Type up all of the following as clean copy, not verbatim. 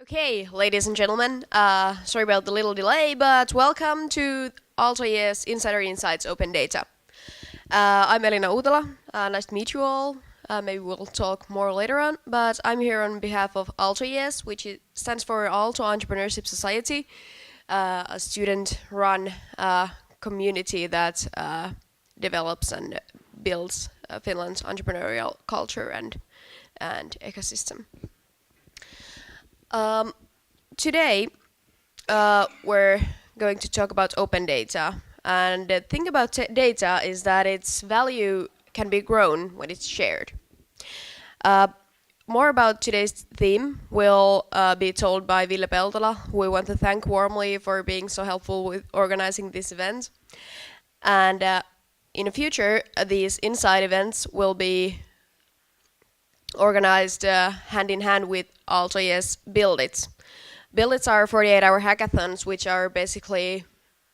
Okay, ladies and gentlemen, sorry about the little delay, but welcome to Aaltoes Insider Insights Open Data. I'm Elina Uutala. Nice to meet you all. Maybe we'll talk more later on, but I'm here on behalf of Aaltoes, which stands for Aalto Entrepreneurship Society, a student-run community that develops and builds Finland's entrepreneurial culture and ecosystem. Today, we're going to talk about open data. And the thing about data is that its value can be grown when it's shared. More about today's theme will be told by Ville Peltola, who we want to thank warmly for being so helpful with organizing this event. And in the future, these inside events will be organized hand in hand with Aaltoes Build It. Build It's are 48-hour hackathons, which are basically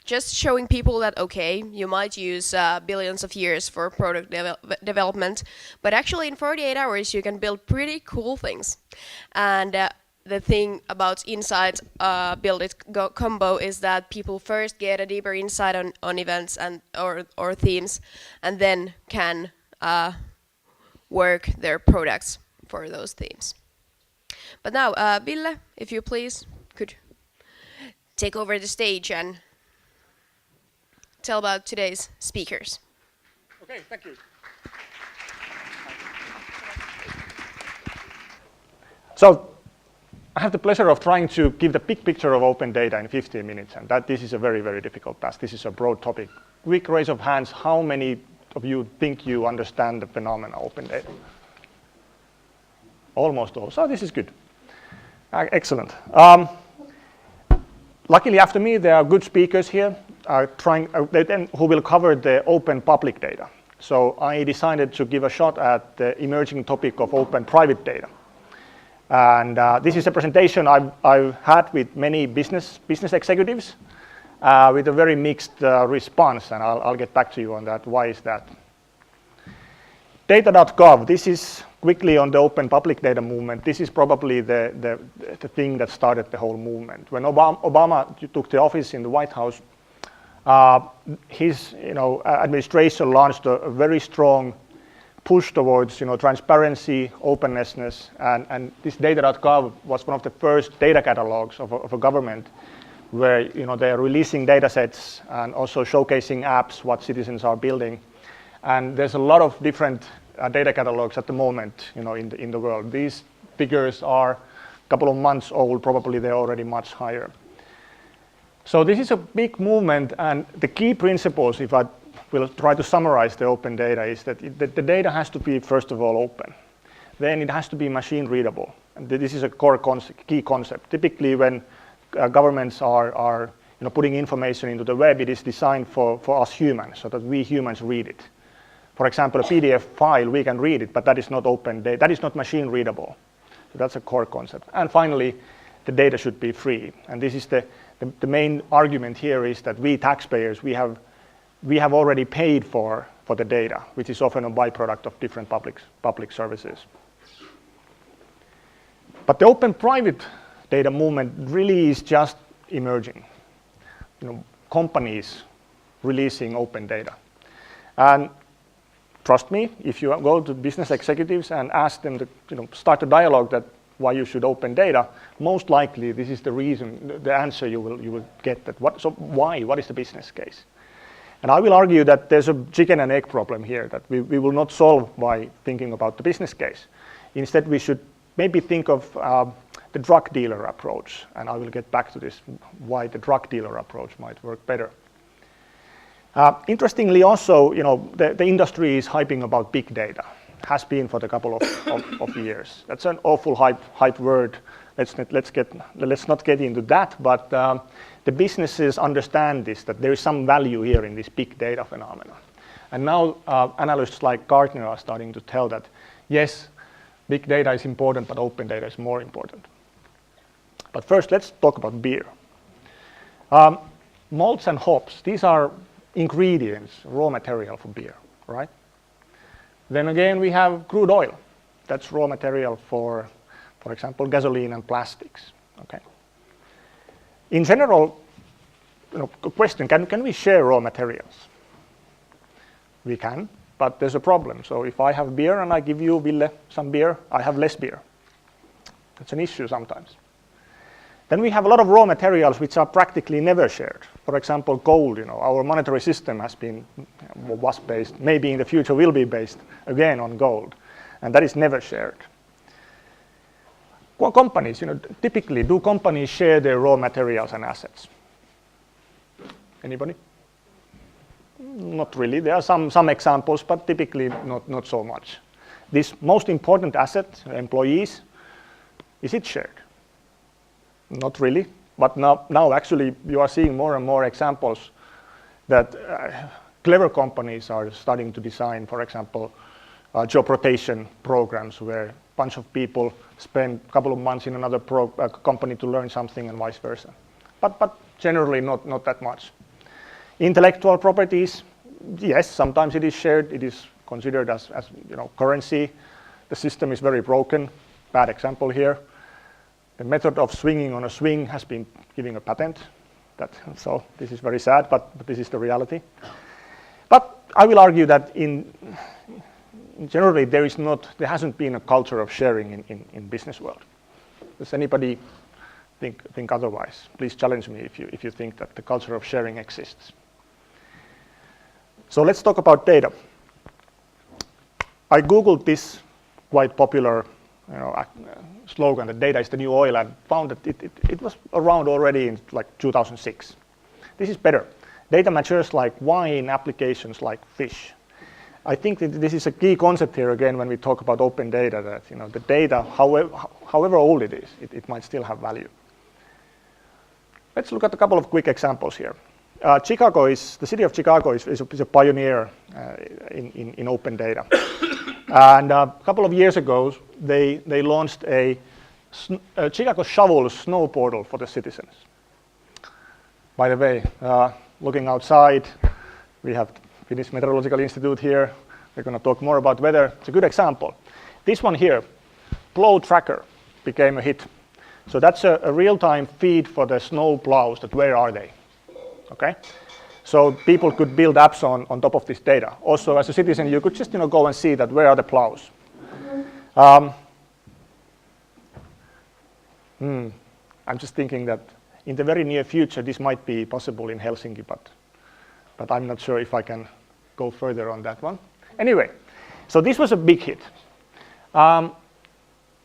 just showing people that, okay, you might use billions of years for product development, but actually in 48 hours you can build pretty cool things. And the thing about inside Build It combo is that people first get a deeper insight on events and or themes, and then can work their products for those themes. But now, Ville, if you please, could take over the stage and tell about today's speakers. Okay, thank you. So, I have the pleasure of trying to give the big picture of open data in 15 minutes, and this is a very, very difficult task. This is a broad topic. Quick raise of hands, how many of you think you understand the phenomena open data? Almost all. So this is good. Excellent. Luckily, after me, there are good speakers here who will cover the open public data. So I decided to give a shot at the emerging topic of open private data. And this is a presentation I've had with many business executives with a very mixed response, and I'll get back to you on that. Why is that? Data.gov, this is quickly on the open public data movement. This is probably the thing that started the whole movement. When Obama took the office in the White House, his administration launched a very strong push towards transparency, openness, and this data.gov was one of the first data catalogs of a government where they are releasing data sets and also showcasing apps, what citizens are building. And there's a lot of different data catalogs at the moment in the world. These figures are a couple of months old, probably they're already much higher. So this is a big movement, and the key principles, if I will try to summarize the open data, is that the data has to be, first of all, open. Then it has to be machine readable. And this is a key concept. Typically when governments are putting information into the web, it is designed for us humans, so that we humans read it. For example, a PDF file, we can read it, but that is not open data. That is not machine readable. So that's a core concept. And finally, the data should be free. And this is the main argument here is that we taxpayers, we have already paid for the data, which is often a byproduct of different public services. But the open private data movement really is just emerging. Companies releasing open data. And trust me, if you go to business executives and ask them to start a dialogue that why you should open data, most likely this is the reason, the answer you will get. So why? What is the business case? And I will argue that there's a chicken and egg problem here that we will not solve by thinking about the business case. Instead, we should maybe think of the drug dealer approach, and I will get back to this, why the drug dealer approach might work better. Interestingly also, the industry is hyping about big data, has been for a couple of years. That's an awful hype word. Let's not get into that, but the businesses understand this, that there is some value here in this big data phenomenon. And now analysts like Gartner are starting to tell that, yes, big data is important, but open data is more important. But first, let's talk about beer. Malts and hops, these are ingredients, raw material for beer, right? Then again, we have crude oil. That's raw material for example, gasoline and plastics. Okay. In general, question, can we share raw materials? We can, but there's a problem. So if I have beer and I give you, Ville, some beer, I have less beer. That's an issue sometimes. Then we have a lot of raw materials which are practically never shared. For example, gold, our monetary system was based, maybe in the future will be based again on gold, and that is never shared. Well, companies, typically, do companies share their raw materials and assets? Anybody? Not really. There are some examples, but typically not so much. This most important asset, employees, is it shared? Not really. But now actually you are seeing more and more examples that clever companies are starting to design, for example, job rotation programs where a bunch of people spend a couple of months in another company to learn something and vice versa. But generally not that much. Intellectual properties, yes, sometimes it is shared. It is considered as currency. The system is very broken. Bad example here. The method of swinging on a swing has been giving a patent. So this is very sad, but this is the reality. But I will argue that generally there hasn't been a culture of sharing in business world. Does anybody think otherwise? Please challenge me if you think that the culture of sharing exists. So let's talk about data. I Googled this quite popular slogan that data is the new oil and found that it was around already in like 2006. This is better. Data matures like wine, applications like fish. I think that this is a key concept here again when we talk about open data, that the data, however old it is, it might still have value. Let's look at a couple of quick examples here. The city of Chicago is a pioneer in open data. And a couple of years ago, they launched a Chicago Shovel snow portal for the citizens. By the way, looking outside, we have Finnish Meteorological Institute here. We're going to talk more about weather. It's a good example. This one here, plow tracker, became a hit. So that's a real-time feed for the snow plows, that where are they? Okay, so people could build apps on top of this data. Also, as a citizen, you could just go and see that where are the plows. I'm just thinking that in the very near future, this might be possible in Helsinki, but I'm not sure if I can go further on that one. Anyway, so this was a big hit.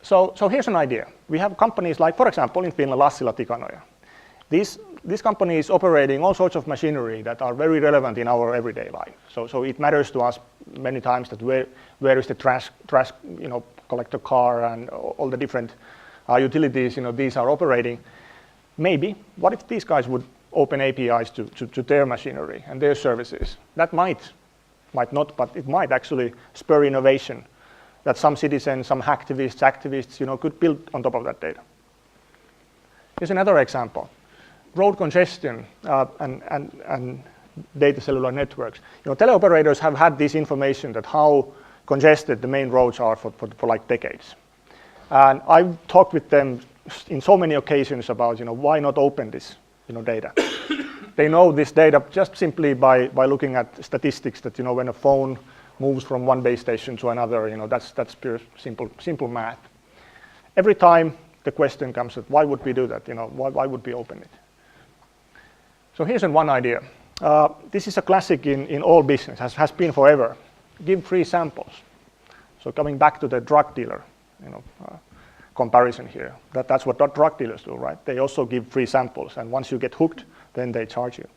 So here's an idea. We have companies like, for example, in Finland, Lassila & Tikanoja. This company is operating all sorts of machinery that are very relevant in our everyday life. So it matters to us many times that where is the trash collector car and all the different utilities these are operating. Maybe, what if these guys would open APIs to their machinery and their services? That might not, but it might actually spur innovation that some citizens, some activists could build on top of that data. Here's another example. Road congestion and data cellular networks. Teleoperators have had this information that how congested the main roads are for like decades. And I've talked with them in so many occasions about why not open this data. They know this data just simply by looking at statistics that when a phone moves from one base station to another, that's pure simple math. Every time the question comes that why would we do that? Why would we open it? So here's one idea. This is a classic in all business, has been forever. Give free samples. So coming back to the drug dealer, comparison here. That's what drug dealers do, right? They also give free samples, and once you get hooked, then they charge you.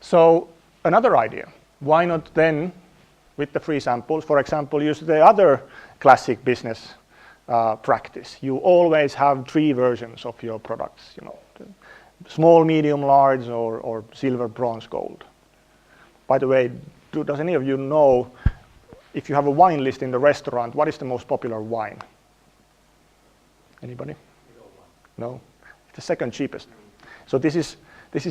So another idea. Why not then, with the free samples, for example, use the other classic business practice. You always have 3 versions of your products. Small, medium, large, or silver, bronze, gold. By the way, does any of you know, if you have a wine list in the restaurant, what is the most popular wine? Anybody? No? It's the second cheapest. So this is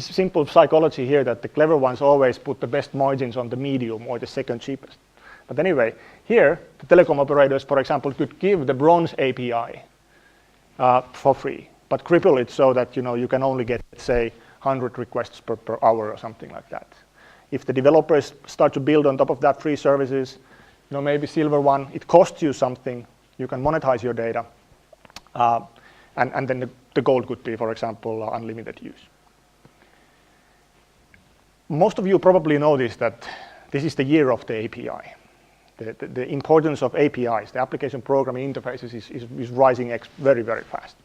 simple psychology here, that the clever ones always put the best margins on the medium or the second cheapest. But anyway, here, the telecom operators, for example, could give the bronze API for free. but cripple it so that you can only get, say, 100 requests per hour or something like that. If the developers start to build on top of that free services, maybe silver one, it costs you something, you can monetize your data, and then the gold could be, for example, unlimited use. Most of you probably know this, that this is the year of the API. The importance of APIs, the application programming interfaces, is rising very, very fast.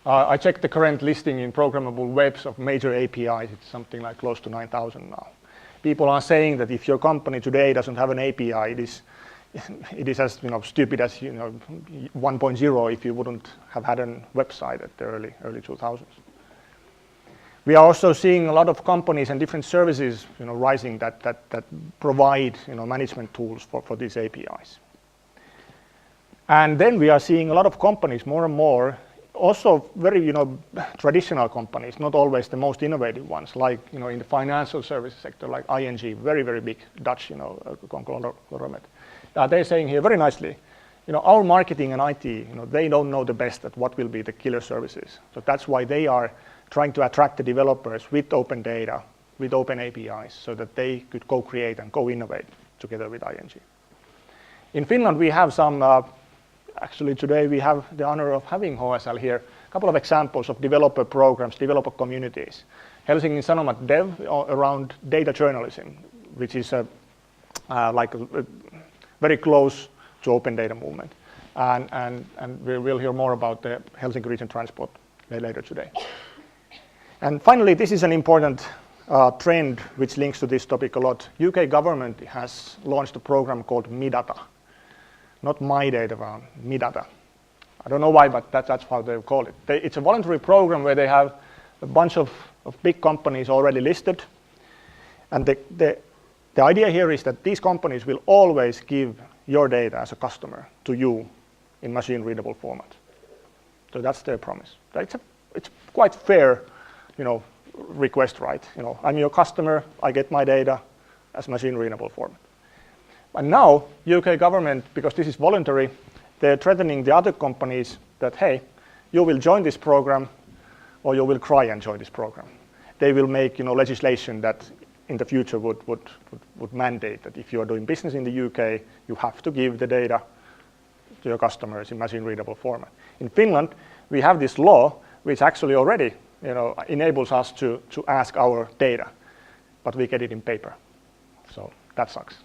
I checked the current listing in programmable webs of major APIs. It's something like close to 9,000 now. People are saying that if your company today doesn't have an API, it is as stupid as 1.0 if you wouldn't have had a website at the early 2000s. We are also seeing a lot of companies and different services rising that provide management tools for these APIs. And then we are seeing a lot of companies more and more, also very traditional companies, not always the most innovative ones, like in the financial services sector, like ING, very, very big Dutch conglomerate. They're saying here very nicely, our marketing and IT, they don't know the best at what will be the killer services. So that's why they are trying to attract the developers with open data, with open APIs, so that they could co-create and co-innovate together with ING. In Finland, we have some, actually today we have the honor of having HSL here, a couple of examples of developer programs, developer communities. Helsingin Sanomat Dev around data journalism, which is very close to open data movement. And we will hear more about the Helsinki region transport later today. And finally, this is an important trend which links to this topic a lot. UK government has launched a program called MiData. Not my data, but MiData. I don't know why, but that's how they call it. It's a voluntary program where they have a bunch of big companies already listed. And the idea here is that these companies will always give your data as a customer to you in machine-readable format. So that's their promise. It's quite fair request, right? I'm your customer, I get my data as machine-readable format. And now, UK government, because this is voluntary, they're threatening the other companies that, hey, you will join this program or you will cry and join this program. They will make legislation that in the future would mandate that if you are doing business in the UK, you have to give the data to your customers in machine-readable format. In Finland, we have this law which actually already enables us to ask our data, but we get it in paper. So that sucks.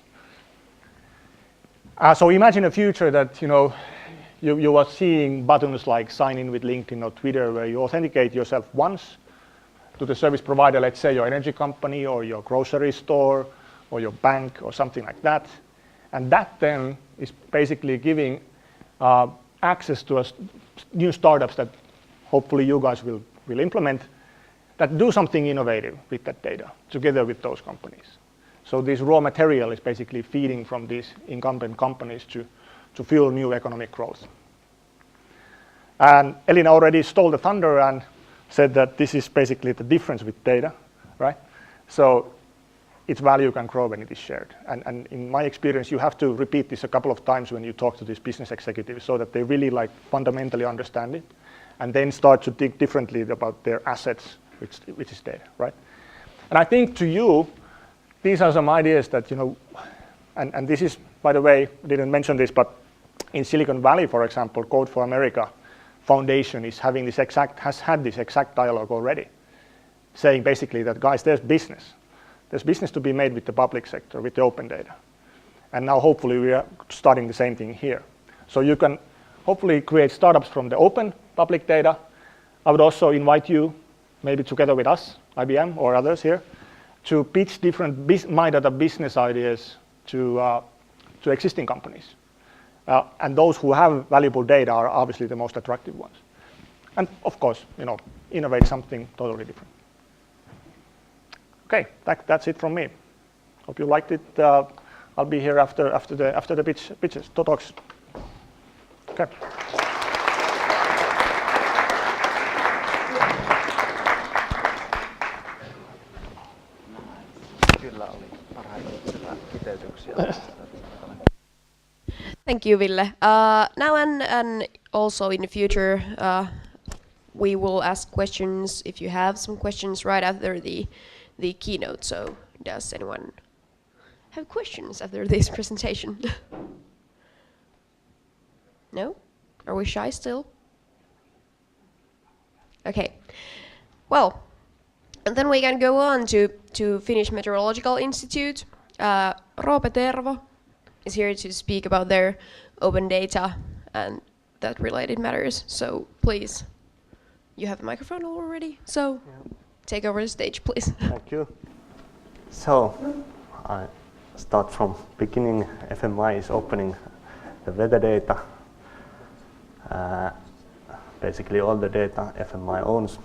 So imagine a future that you are seeing buttons like sign in with LinkedIn or Twitter, where you authenticate yourself once to the service provider, let's say your energy company or your grocery store or your bank or something like that. And that then is basically giving access to new startups that hopefully you guys will implement, that do something innovative with that data together with those companies. So this raw material is basically feeding from these incumbent companies to fuel new economic growth. And Elina already stole the thunder and said that this is basically the difference with data, right? So its value can grow when it is shared. And in my experience, you have to repeat this a couple of times when you talk to these business executives so that they really fundamentally understand it and then start to think differently about their assets, which is data, right? And I think to you, these are some ideas that, and this is, by the way, I didn't mention this, but in Silicon Valley, for example, Code for America Foundation has had this exact dialogue already, saying basically that, guys, there's business. There's business to be made with the public sector, with the open data. And now hopefully we are starting the same thing here. So you can hopefully create startups from the open public data. I would also invite you, maybe together with us, IBM or others here, to pitch different MyData business ideas to existing companies. And those who have valuable data are obviously the most attractive ones. And of course, innovate something totally different. Okay, that's it from me. Hope you liked it. I'll be here after the pitches, talks. Okay. Thank you, Ville. Now and also in the future, we will ask questions if you have some questions right after the keynote. So does anyone have questions after this presentation? No? Are we shy still? Okay. Well, and then we can go on to Finnish Meteorological Institute. Roope Tervo is here to speak about their open data and that related matters. So please, you have a microphone already, so take over the stage, please. Thank you. So I start from beginning. FMI is opening the weather data. Basically all the data FMI owns.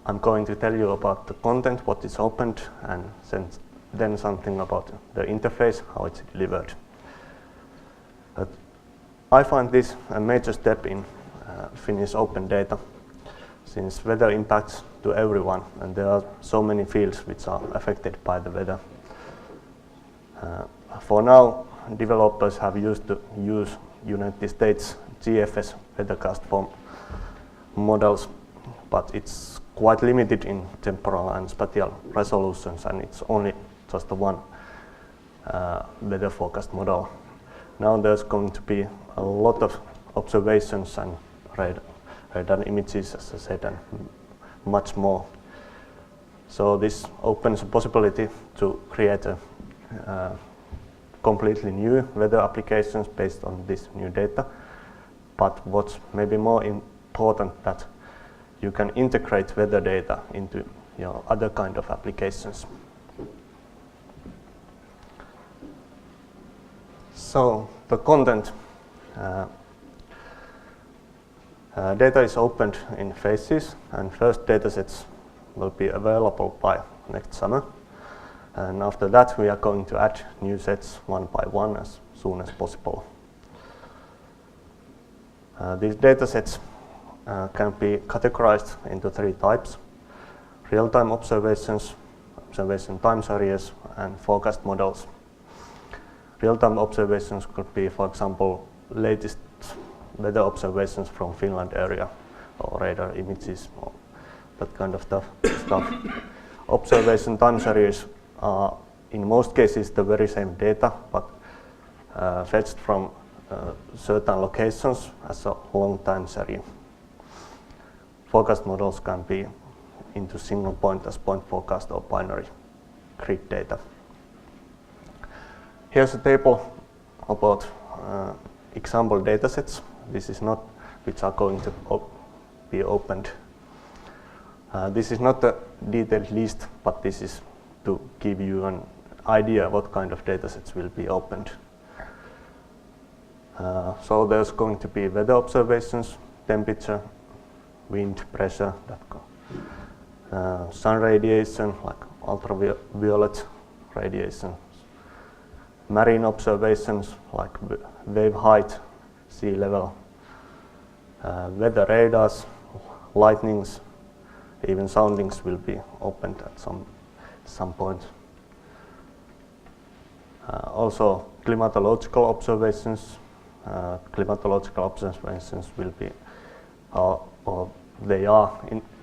I'm going to tell you about the content, what is opened, and then something about the interface, how it's delivered. But I find this a major step in Finnish open data, since weather impacts to everyone, and there are so many fields which are affected by the weather. For now, developers have used to use United States GFS weathercast form models, but it's quite limited in temporal and spatial resolutions, and it's only just the one weather forecast model. Now there's going to be a lot of observations and radar images, as I said, and much more. So this opens a possibility to create a completely new weather applications based on this new data. But what's maybe more important, that you can integrate weather data into your other kind of applications. So the content, data is opened in phases, and first datasets will be available by next summer. And after that, we are going to add new sets one by one as soon as possible. These datasets can be categorized into three types: real-time observations, observation time series, and forecast models. Real-time observations could be, for example, latest weather observations from Finland area, or radar images, or that kind of stuff. Observation time series are in most cases the very same data, but fetched from certain locations as a long time series. Forecast models can be into single point as point forecast or binary grid data. Here's a table about example datasets. This is not which are going to be opened. This is not a detailed list, but this is to give you an idea what kind of datasets will be opened. So there's going to be weather observations, temperature, wind, pressure, sun radiation, like ultraviolet radiation, marine observations like wave height, sea level, weather radars, lightnings, even soundings will be opened at some point. Also climatological observations. Climatological observations will be, or they are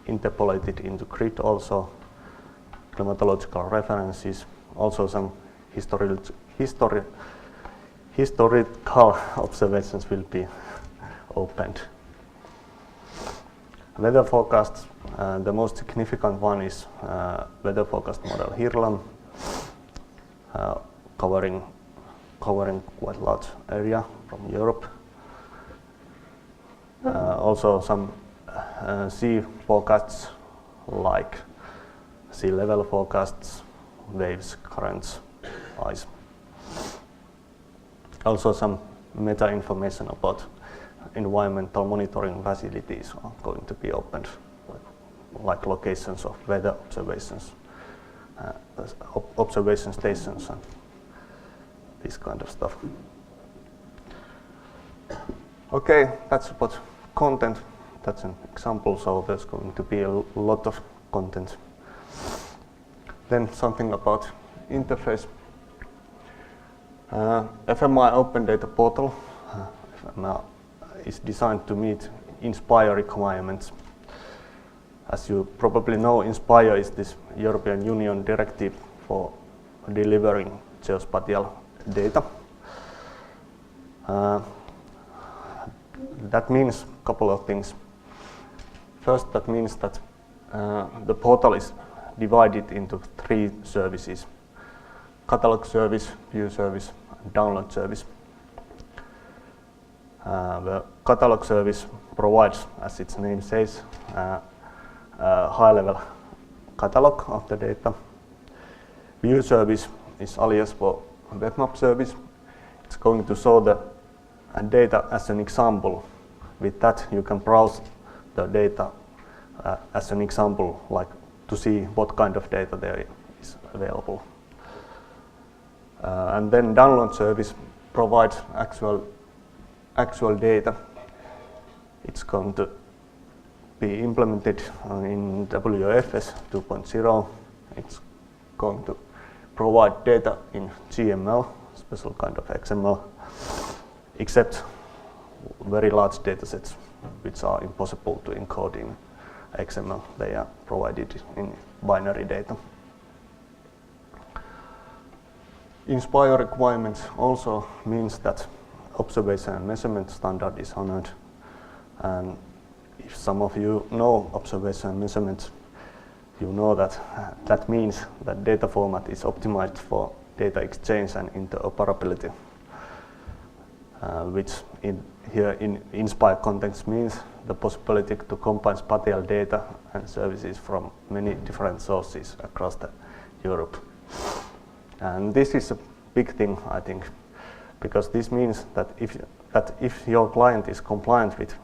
interpolated into grid also. Climatological references, also some historical observations will be opened. Weather forecasts, the most significant one is weather forecast model Hirlam, covering quite a large area from Europe. Also some sea forecasts like sea level forecasts, waves, currents, ice. Also some meta information about environmental monitoring facilities are going to be opened, like locations of weather observations, observation stations, and this kind of stuff. Okay, that's about content. That's an example, so there's going to be a lot of content. Then something about interface. FMI Open Data Portal FMI is designed to meet INSPIRE requirements. As you probably know, INSPIRE is this European Union directive for delivering geospatial data. That means a couple of things. First, that means that the portal is divided into 3 services: catalog service, view service, and download service. The catalog service provides, as its name says, a high-level catalog of the data. View service is alias for webmap service. It's going to show the data as an example. With that, you can browse the data as an example, like to see what kind of data there is available. And then download service provides actual data. It's going to be implemented in WFS 2.0. It's going to provide data in GML, special kind of XML, except very large datasets which are impossible to encode in XML. They are provided in binary data. INSPIRE requirements also means that observation and measurement standard is honored. And if some of you know observation and measurement, you know that that means that data format is optimized for data exchange and interoperability, which here in INSPIRE context means the possibility to combine spatial data and services from many different sources across Europe. And this is a big thing, I think, because this means that if your client is compliant with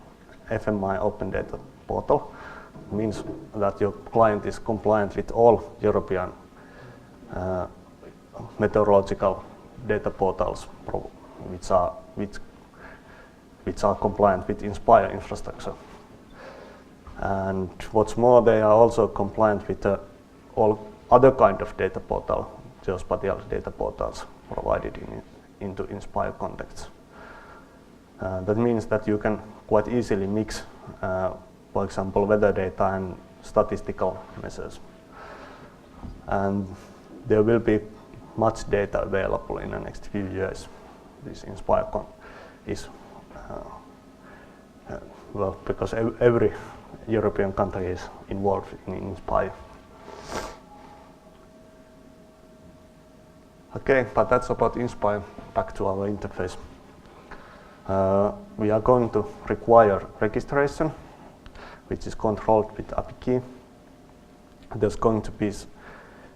FMI Open Data Portal, it means that your client is compliant with all European meteorological data portals which are compliant with INSPIRE infrastructure. And what's more, they are also compliant with all other kind of data portal, geospatial data portals provided into INSPIRE contexts. That means that you can quite easily mix, for example, weather data and statistical measures. And there will be much data available in the next few years. This INSPIRE is, well, because every European country is involved in INSPIRE. Okay, but that's about INSPIRE. Back to our interface. We are going to require registration, which is controlled with API key. There's going to be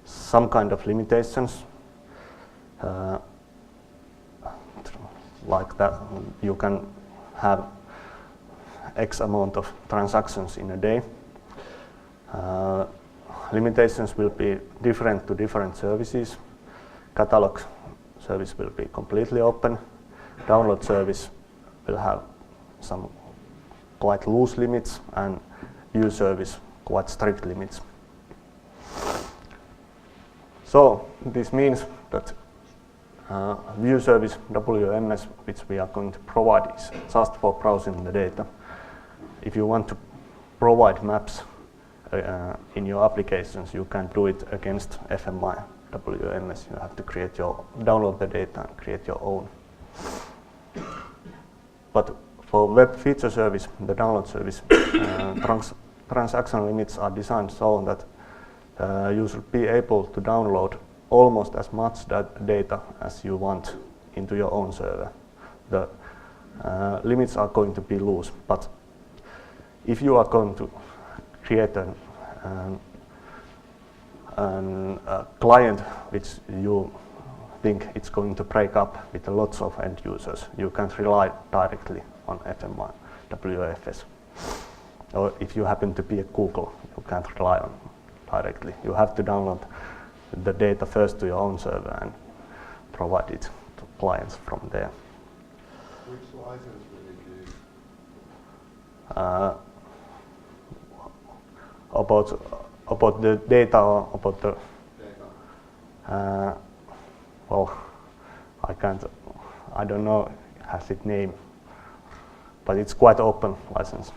some kind of limitations, like that you can have X amount of transactions in a day. Limitations will be different to different services. Catalog service will be completely open. Download service will have some quite loose limits, and view service quite strict limits. So this means that view service WMS, which we are going to provide, is just for browsing the data. If you want to provide maps in your applications, you can do it against FMI WMS. You have to download the data and create your own. But for web feature service, the download service, transaction limits are designed so that you should be able to download almost as much data as you want into your own server. The limits are going to be loose, but if you are going to create a client which you think it's going to break up with lots of end users, you can't rely directly on FMI WFS. Or if you happen to be a Google, you can't rely on directly. You have to download the data first to your own server and provide it to clients from there. Which license will it use? About the data or about the Data. well, I don't know has it name, but it's quite open license.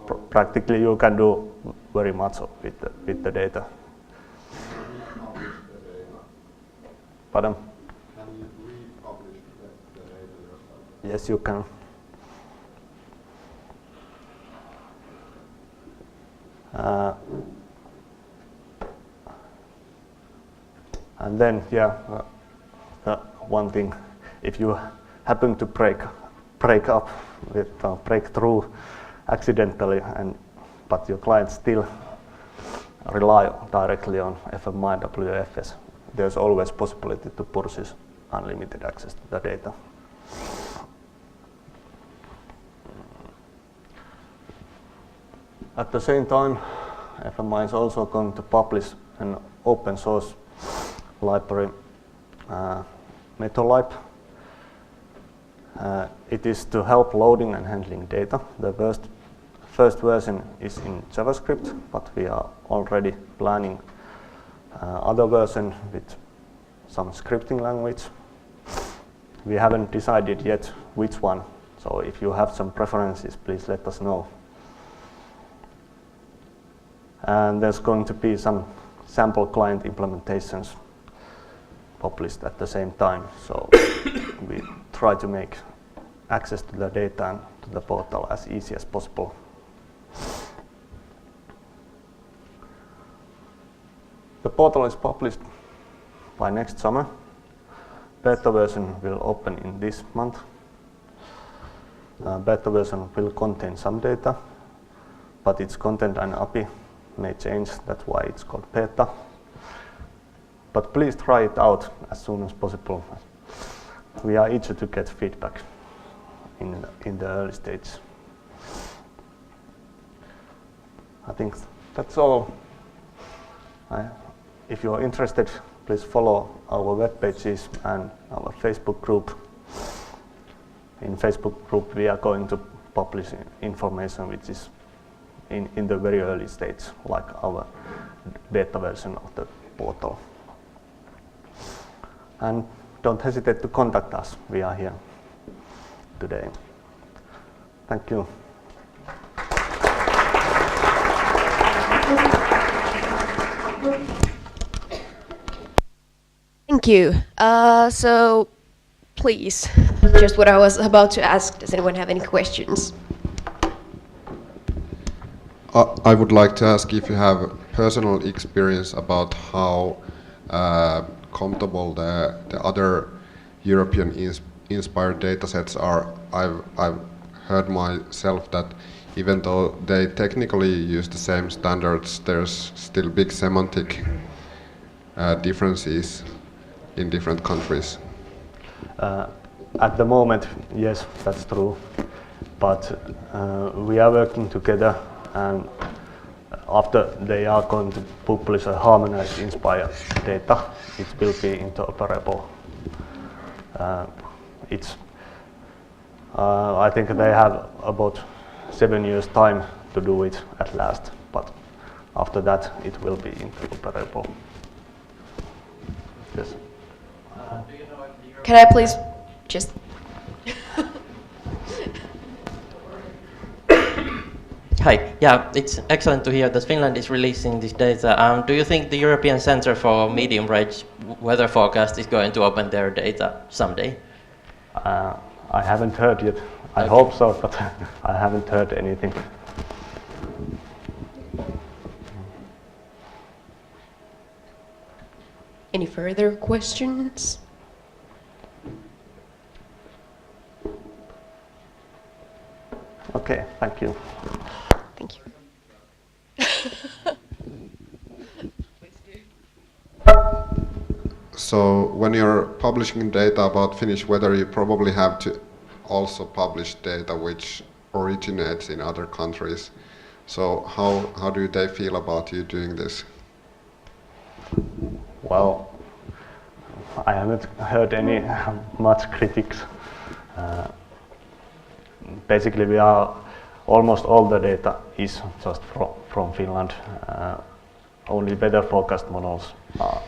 practically you can do very much with the data. Republish the data. Pardon? Can you republish the data yourself? Yes, you can. And then, one thing, if you happen to break through accidentally, but your client still rely directly on FMI WFS, there's always possibility to purchase unlimited access to the data. At the same time, FMI is also going to publish an open source library, Meteorological. It is to help loading and handling data. The first version is in JavaScript, but we are already planning other version with some scripting language. We haven't decided yet which one, so if you have some preferences, please let us know. And there's going to be some sample client implementations published at the same time, so we try to make access to the data and to the portal as easy as possible. The portal is published by next summer. Beta version will open in this month. Beta version will contain some data, but its content and API may change, that's why it's called beta. But please try it out as soon as possible. We are eager to get feedback in the early stage. I think that's all. If you are interested, please follow our web pages and our Facebook group. In Facebook group, we are going to publish information which is in the very early stage, like our beta version of the portal. And don't hesitate to contact us. We are here today. Thank you. Thank you. So, please, just what I was about to ask. Does anyone have any questions? I would like to ask if you have personal experience about how compatible the other European inspired datasets are. I've heard myself that even though they technically use the same standards, there's still big semantic differences in different countries. At the moment, yes, that's true. But we are working together, and after they are going to publish a harmonized inspired data, it will be interoperable. I think they have about 7 years time to do it at last, but after that it will be interoperable. Yes. Can I please just... Hi. Yeah, it's excellent to hear that Finland is releasing this data. Do you think the European Centre for Medium Range Weather Forecast is going to open their data someday? I haven't heard yet. I hope so, but I haven't heard anything. Any further questions? Okay, thank you. Thank you. So when you're publishing data about Finnish weather, you probably have to also publish data which originates in other countries. So how do they feel about you doing this? Well, I haven't heard any much critics. Basically, we are almost all the data is just from Finland. Only weather forecast models are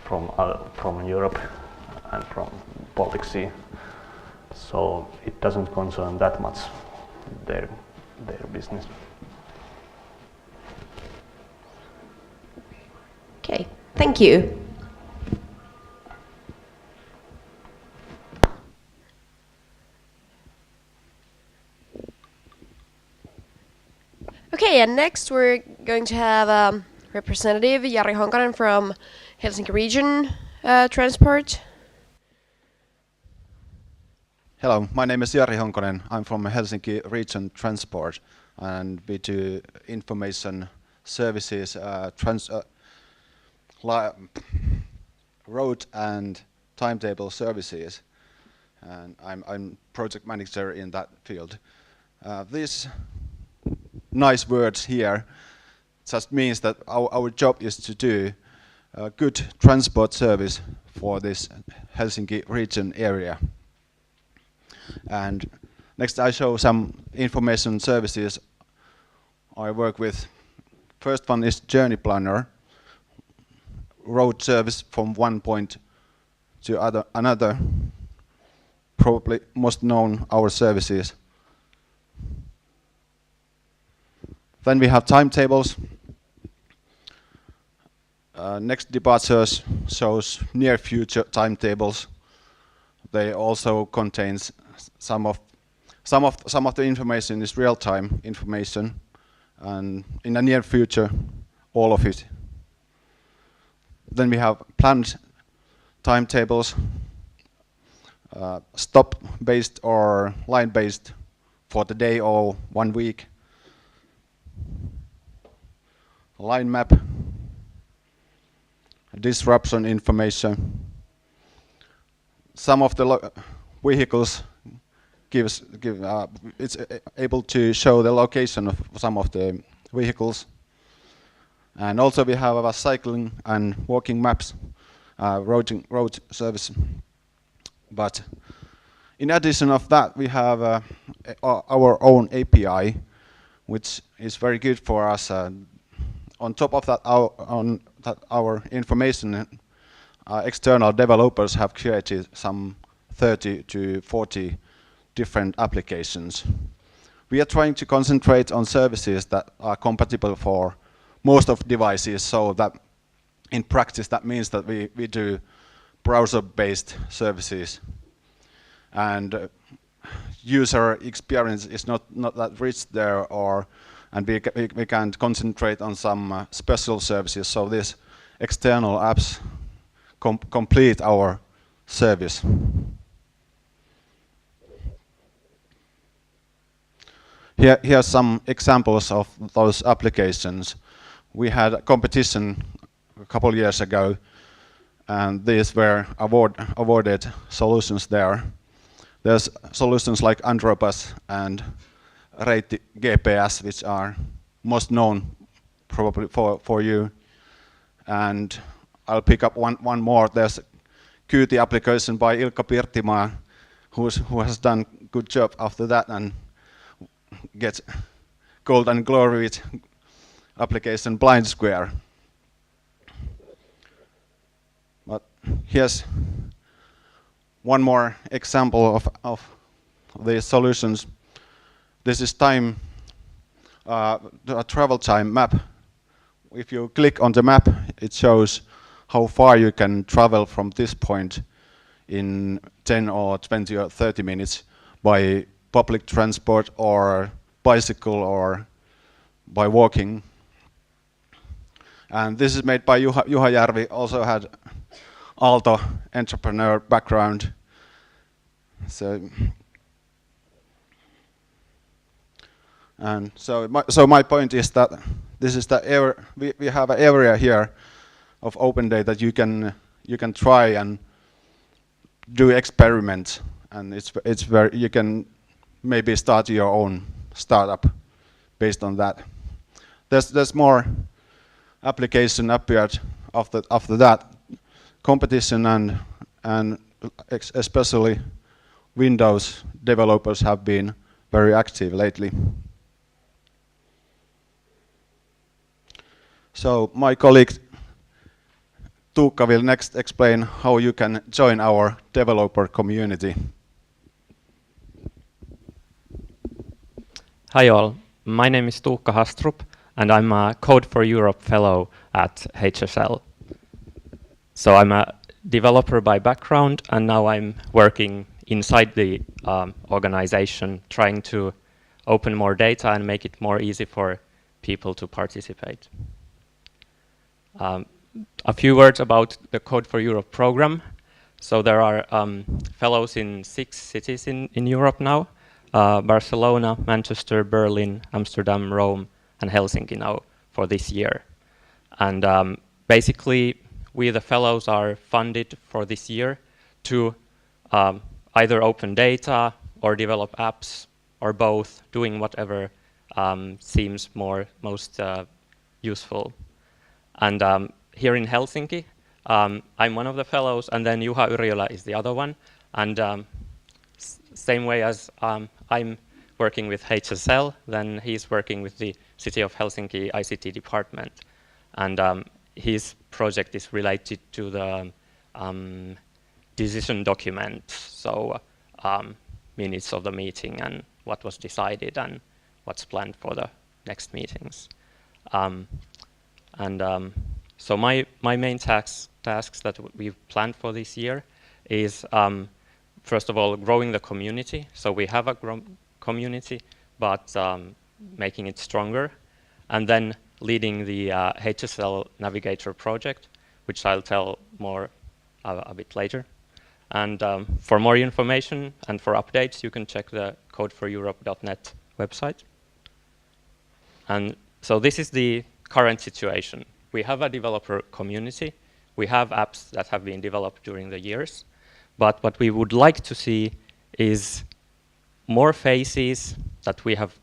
from Europe and from Baltic Sea. So it doesn't concern that much their business. Thank you. Okay, and next we're going to have representative Jari Honkonen from Helsinki Region Transport. Hello, my name is Jari Honkonen. I'm from Helsinki Region Transport, and we do information services, road and timetable services, and I'm project manager in that field. These nice words here just means that our job is to do a good transport service for this Helsinki region area. And next I show some information services I work with. First one is Journey Planner, road service from one point to another, probably most known our services. Then we have timetables. Next departures shows near future timetables. They also contains some of the information is real-time information, and in the near future, all of it. Then we have planned timetables, stop-based or line-based for the day or 1 week. Line map, disruption information. Some of the vehicles it's able to show the location of some of the vehicles. And also we have cycling and walking maps, road service. But in addition of that, we have our own API, which is very good for us. On top of that, our information, external developers have created some 30 to 40 different applications. We are trying to concentrate on services that are compatible for most of devices, so that in practice that means that we do browser-based services. And user experience is not that rich there, and we can concentrate on some special services, so these external apps complete our service. Here are some examples of those applications. We had a competition a couple of years ago, and these were awarded solutions there. There's solutions like Andropas and Reitti GPS, which are most known probably for you. And I'll pick up one more. There's a Kyyti application by Ilkka Pirttimaa, who has done good job after that and gets gold and glory with application BlindSquare. But here's one more example of these solutions. This is the travel time map. If you click on the map, it shows how far you can travel from this point in 10 or 20 or 30 minutes by public transport or bicycle or by walking. And this is made by Juha Järvi, also had Aalto entrepreneur background. So my point is that this is we have an area here of open data that you can try and do experiments, and it's very, you can maybe start your own startup based on that. There's more application appeared after that. Competition and especially Windows developers have been very active lately. So my colleague Tuukka will next explain how you can join our developer community. Hi all, my name is Tuukka Hastrup and I'm a Code for Europe fellow at HSL. So I'm a developer by background, and now I'm working inside the organization, trying to open more data and make it more easy for people to participate. A few words about the Code for Europe program. So there are fellows in 6 cities in Europe now, Barcelona, Manchester, Berlin, Amsterdam, Rome, and Helsinki now for this year. And basically, we the fellows are funded for this year to either open data or develop apps or both, doing whatever seems most useful. And here in Helsinki, I'm one of the fellows, and then Juha Yrjölä is the other one. And same way as I'm working with HSL, then he's working with the City of Helsinki ICT department. And his project is related to the decision document, so minutes of the meeting and what was decided and what's planned for the next meetings. So my main tasks that we've planned for this year is, first of all, growing the community. So we have a community, but making it stronger. And then leading the HSL Navigator project, which I'll tell more a bit later. And for more information and for updates, you can check the codeforeurope.net website. And so this is the current situation. We have a developer community. We have apps that have been developed during the years. But what we would like to see is more faces that we have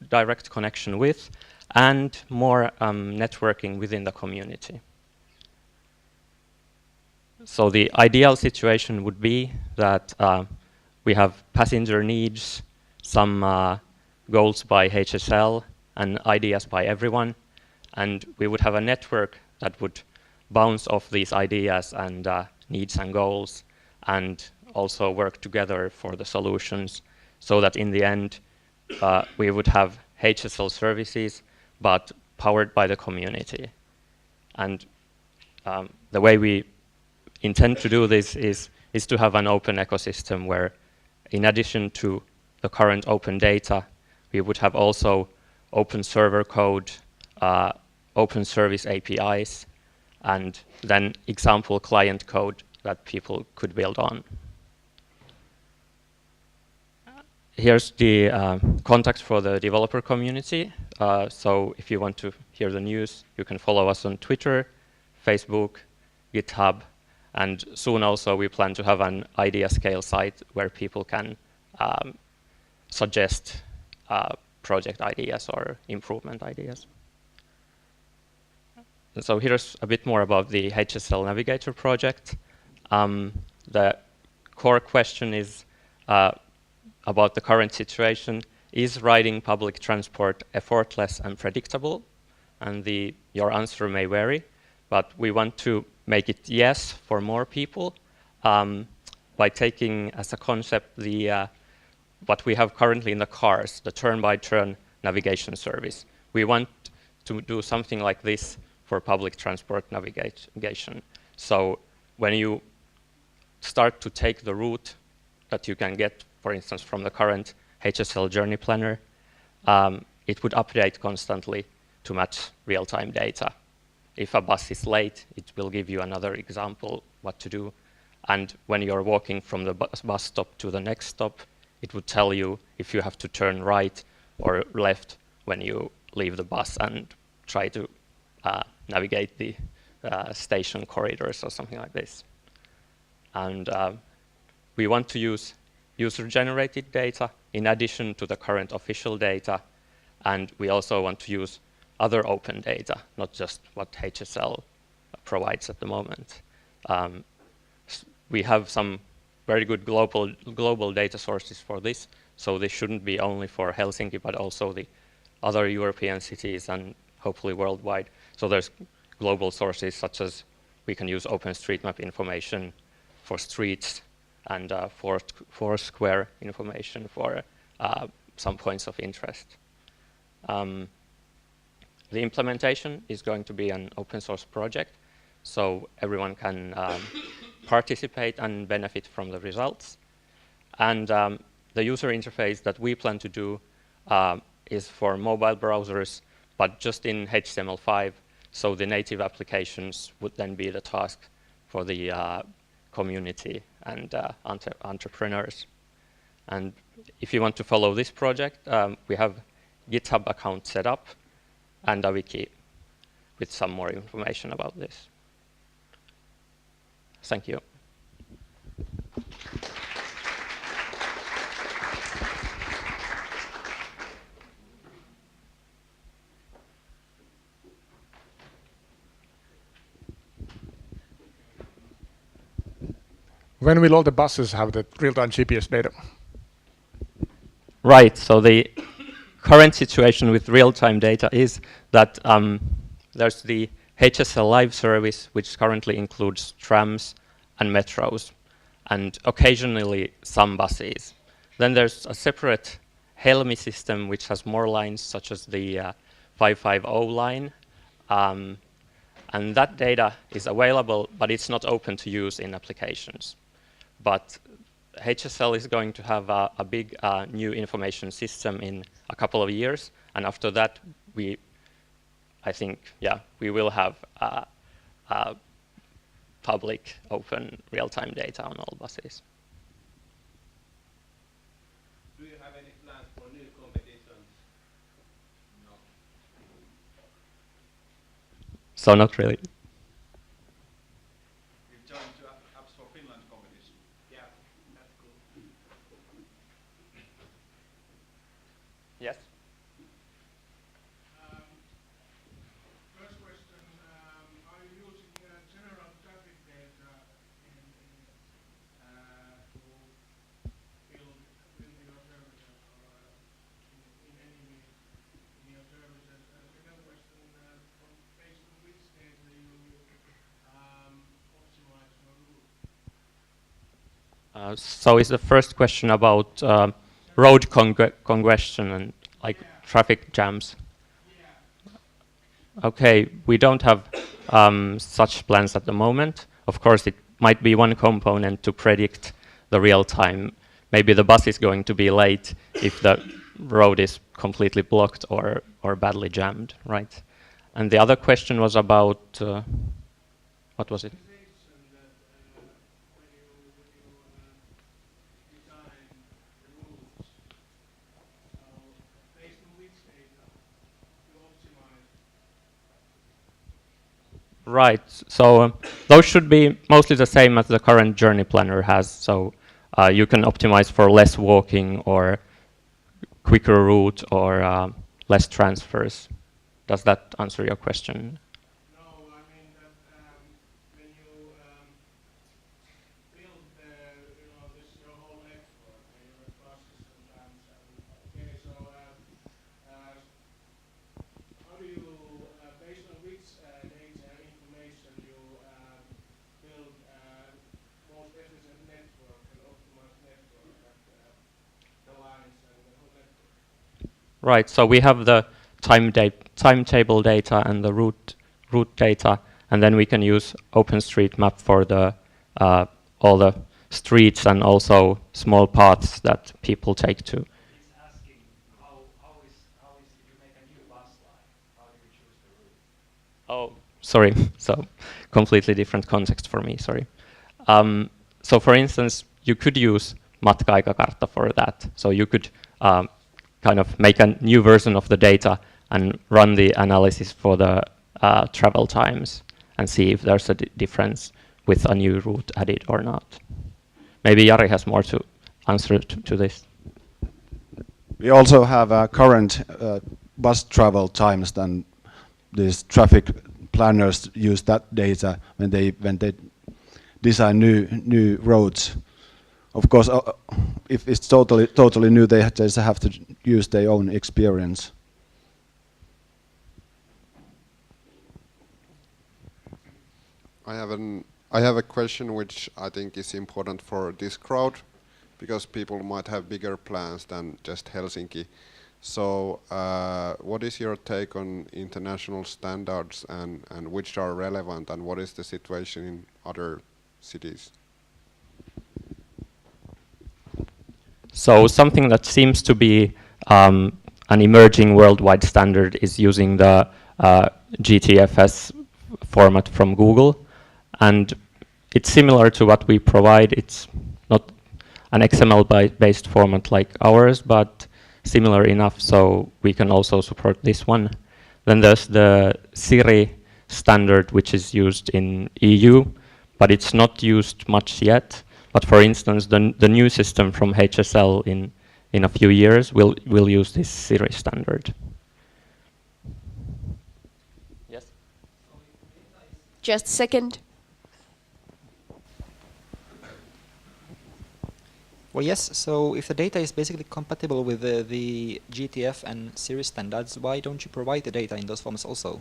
direct connection with, and more networking within the community. So the ideal situation would be that we have passenger needs, some goals by HSL, and ideas by everyone, and we would have a network that would bounce off these ideas and needs and goals, and also work together for the solutions, so that in the end we would have HSL services but powered by the community. And the way we intend to do this is to have an open ecosystem where, in addition to the current open data, we would have also open server code, open service APIs, and then example client code that people could build on. Here's the contact for the developer community. So if you want to hear the news, you can follow us on Twitter, Facebook, GitHub, and soon also we plan to have an idea scale site where people can suggest project ideas or improvement ideas. And so here's a bit more about the HSL Navigator project. The core question is about the current situation. Is riding public transport effortless and predictable? And your answer may vary, but we want to make it yes for more people by taking as a concept what we have currently in the cars, the turn-by-turn navigation service. We want to do something like this for public transport navigation. So when you start to take the route that you can get, for instance, from the current HSL journey planner, it would update constantly to match real-time data. If a bus is late, it will give you another example what to do. And when you're walking from the bus stop to the next stop, it would tell you if you have to turn right or left when you leave the bus and try to navigate the station corridors or something like this. And we want to use user-generated data in addition to the current official data, and we also want to use other open data, not just what HSL provides at the moment. We have some very good global data sources for this, so this shouldn't be only for Helsinki, but also the other European cities and hopefully worldwide. So there's global sources such as we can use OpenStreetMap information for streets and Foursquare information for some points of interest. The implementation is going to be an open source project, so everyone can participate and benefit from the results. And the user interface that we plan to do is for mobile browsers, but just in HTML5, so the native applications would then be the task for the community and entrepreneurs. And if you want to follow this project, we have GitHub account set up and a wiki with some more information about this. Thank you. When will all the buses have the real-time GPS data? Right, so the current situation with real-time data is that there's the HSL Live service, which currently includes trams and metros, and occasionally some buses. Then there's a separate Helmi system, which has more lines, such as the 550 line. And that data is available, but it's not open to use in applications. But HSL is going to have a big new information system in a couple of years, and after that, I think, we will have public, open, real-time data on all buses. Do you have any plans for new competitions? No. So not really. You've joined to Apps for Finland competition. Yeah, that's cool. Yes? First question, are you using general traffic data to build your services or in any way in your services? Second question, based on which data you optimize your route? So is the first question about road congestion and traffic jams? Okay, we don't have such plans at the moment. Of course, it might be one component to predict the real time. Maybe the bus is going to be late if the road is completely blocked or badly jammed, right? And the other question was about, what was it? Right, so those should be mostly the same as the current journey planner has. So you can optimize for less walking or quicker route or less transfers. Does that answer your question? No, I mean that when you build this your whole network, your buses and trams, okay, so how do you, based on which data information you build most efficient network and optimized network at the lines and the whole network? Right, so we have the timetable data and the route data, and then we can use OpenStreetMap for the all the streets and also small paths that people take to. He's asking how is if you make a new bus line, how do you choose the route? Oh, sorry. So completely different context for me, sorry. So for instance, you could use Matka-aikakartta for that. So you could kind of make a new version of the data and run the analysis for the travel times and see if there's a difference with a new route added or not. Maybe Jari has more to answer to this. We also have current bus travel times, and these traffic planners use that data when they design new roads. Of course, if it's totally new, they just have to use their own experience. I have a question which I think is important for this crowd, because people might have bigger plans than just Helsinki. So what is your take on international standards and which are relevant, and what is the situation in other cities? So something that seems to be an emerging worldwide standard is using the GTFS format from Google, and it's similar to what we provide. It's not an XML-based format like ours, but similar enough so we can also support this one. Then there's the Siri standard, which is used in EU, but it's not used much yet. But for instance, the new system from HSL in a few years will use this Siri standard. Yes? Just a second. Well, yes, so if the data is basically compatible with the GTF and Siri standards, why don't you provide the data in those formats also?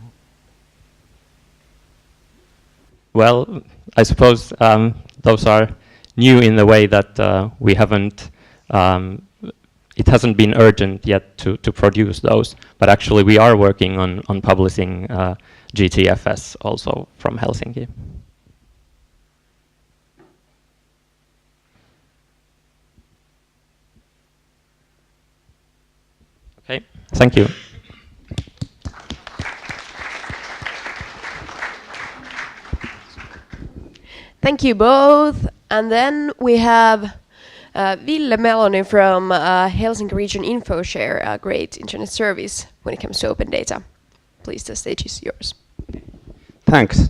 Well, I suppose those are new in the way that we haven't, it hasn't been urgent yet to produce those, but actually we are working on publishing GTFS also from Helsinki. Okay, thank you. Thank you both. And then we have Ville Meloni from Helsinki Region Infoshare, a great internet service when it comes to open data. Please, the stage is yours. Thanks.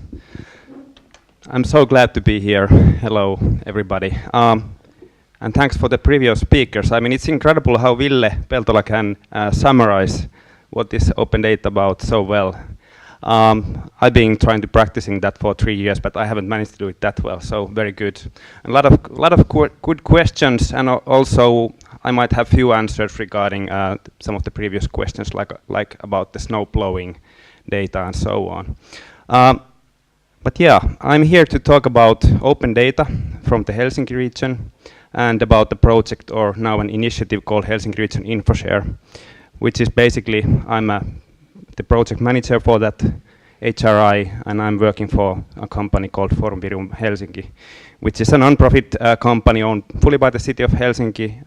I'm so glad to be here. Hello, everybody. And thanks for the previous speakers. I mean, it's incredible how Ville Peltola can summarize what is open data about so well. I've been trying to practicing that for 3 years, but I haven't managed to do it that well. So very good. A lot of good questions, and also I might have few answers regarding some of the previous questions, like about the snow plowing data and so on. But yeah, I'm here to talk about open data from the Helsinki region, and about the project, or now an initiative called Helsinki Region Infoshare, which is basically, I'm the project manager for that HRI, and I'm working for a company called Forum Virum Helsinki, which is a non-profit company owned fully by the city of Helsinki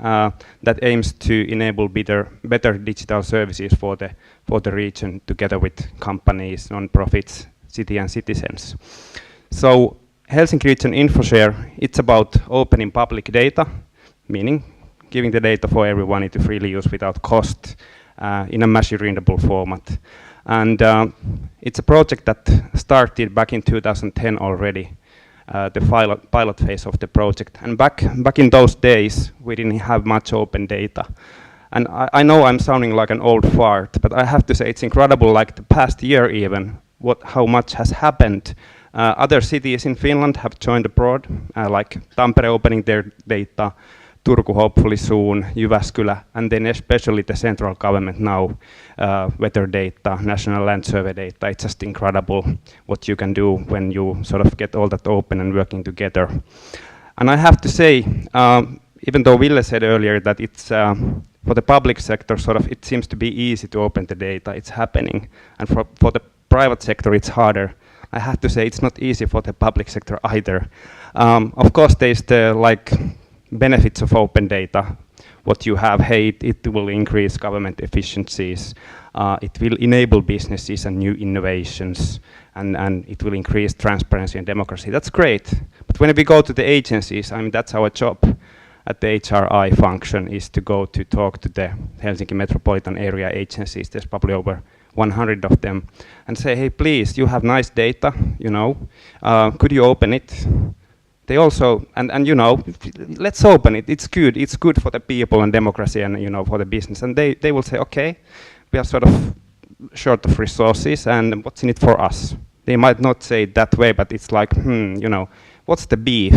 that aims to enable better digital services for the region, together with companies, non-profits, city and citizens. So Helsinki Region Infoshare, it's about opening public data, meaning giving the data for everyone to freely use without cost in a machine-readable format. And it's a project that started back in 2010 already, the pilot phase of the project. And back in those days, we didn't have much open data. And I know I'm sounding like an old fart, but I have to say it's incredible, like the past year even, how much has happened. Other cities in Finland have joined abroad, like Tampere opening their data, Turku hopefully soon, Jyväskylä, and then especially the central government now, weather data, national land survey data. It's just incredible what you can do when you sort of get all that open and working together. And I have to say, even though Ville said earlier that it's for the public sector, sort of it seems to be easy to open the data, it's happening. And for the private sector, it's harder. I have to say it's not easy for the public sector either. Of course, there's the benefits of open data. What you have, hey, it will increase government efficiencies. It will enable businesses and new innovations, and it will increase transparency and democracy. That's great. But when we go to the agencies, I mean, that's our job at the HRI function, is to go to talk to the Helsinki metropolitan area agencies. There's probably over 100 of them, and say, hey, please, you have nice data, could you open it? They also, and let's open it, it's good for the people and democracy and, for the business. And they will say, okay, we are sort of short of resources, and what's in it for us? They might not say it that way, but it's like, what's the beef?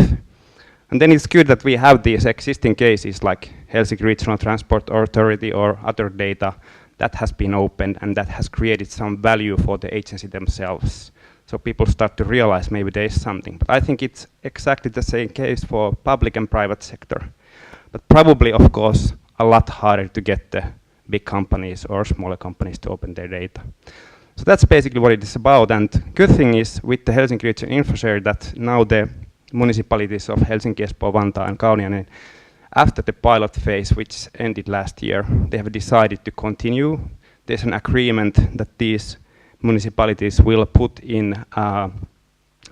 And then it's good that we have these existing cases like Helsinki Regional Transport Authority or other data that has been opened and that has created some value for the agency themselves. So people start to realize maybe there is something. But I think it's exactly the same case for public and private sector. But probably, of course, a lot harder to get the big companies or smaller companies to open their data. So that's basically what it is about. And good thing is with the Helsinki region Infoshare that now the municipalities of Helsinki, Espoo, Vantaa and Kauniainen, after the pilot phase, which ended last year, they have decided to continue. There's an agreement that these municipalities will put in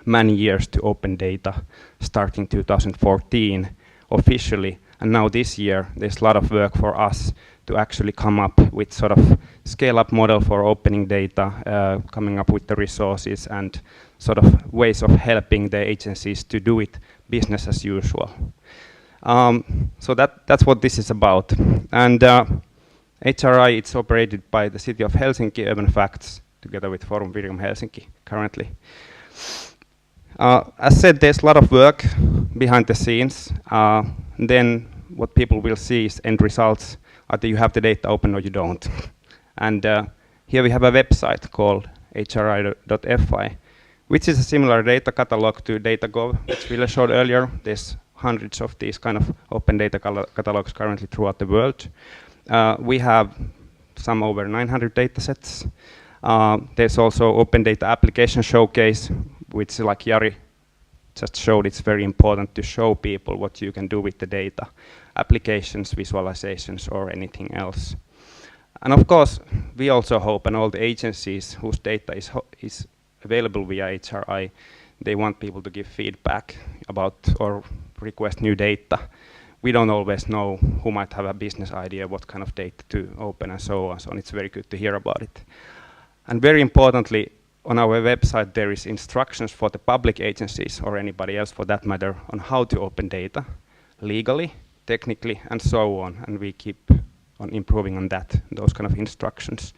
many years to open data starting 2014 officially. And now this year, there's a lot of work for us to actually come up with sort of scale-up model for opening data, coming up with the resources and sort of ways of helping the agencies to do it business as usual. So that's what this is about. And HRI, it's operated by the City of Helsinki, Urban Facts, together with Forum Virium Helsinki currently. As said, there's a lot of work behind the scenes. Then what people will see is end results. Either you have the data open or you don't. And here we have a website called hri.fi, which is a similar data catalog to DataGov, which Ville showed earlier. There's hundreds of these kind of open data catalogs currently throughout the world. We have some over 900 datasets. There's also Open Data Application Showcase, which, like Jari just showed, it's very important to show people what you can do with the data, applications, visualizations, or anything else. And of course, we also hope, and all the agencies whose data is available via HRI, they want people to give feedback about or request new data. We don't always know who might have a business idea, what kind of data to open and so on. So it's very good to hear about it. And very importantly, on our website, there is instructions for the public agencies or anybody else for that matter on how to open data legally, technically, and so on. And we keep on improving on that, those kind of instructions.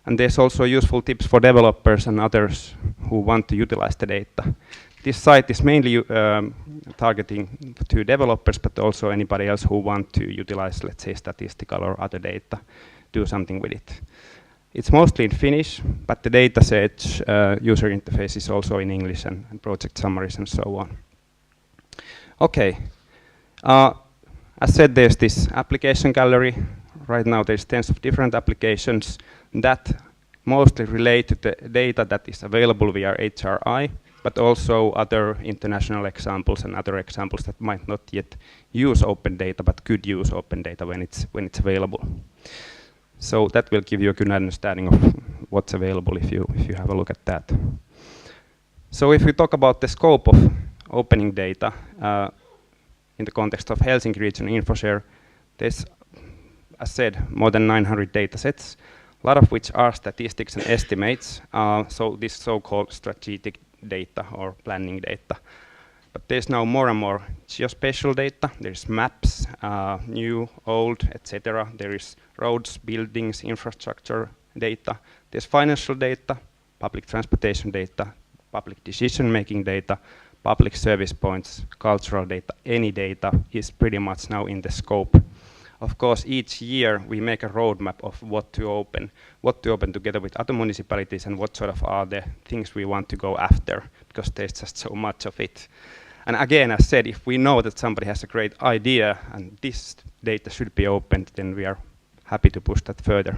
And there's also useful tips for developers and others who want to utilize the data. This site is mainly targeting to developers, but also anybody else who want to utilize, let's say, statistical or other data, do something with it. It's mostly in Finnish, but the dataset user interface is also in English and project summaries and so on. Okay. As said, there's this application gallery. Right now there's tens of different applications that mostly relate to the data that is available via HRI, but also other international examples and other examples that might not yet use open data, but could use open data when it's available. So that will give you a good understanding of what's available if you have a look at that. So if we talk about the scope of opening data in the context of Helsinki region Infoshare, there's, as said, more than 900 datasets, a lot of which are statistics and estimates. So this so-called strategic data or planning data. But there's now more and more geospatial data. There's maps, new, old, etc. There is roads, buildings, infrastructure data. There's financial data, public transportation data, public decision-making data, public service points, cultural data. Any data is pretty much now in the scope. Of course, each year we make a roadmap of what to open together with other municipalities and what sort of are the things we want to go after, because there's just so much of it. And again, as said, if we know that somebody has a great idea and this data should be opened, then we are happy to push that further.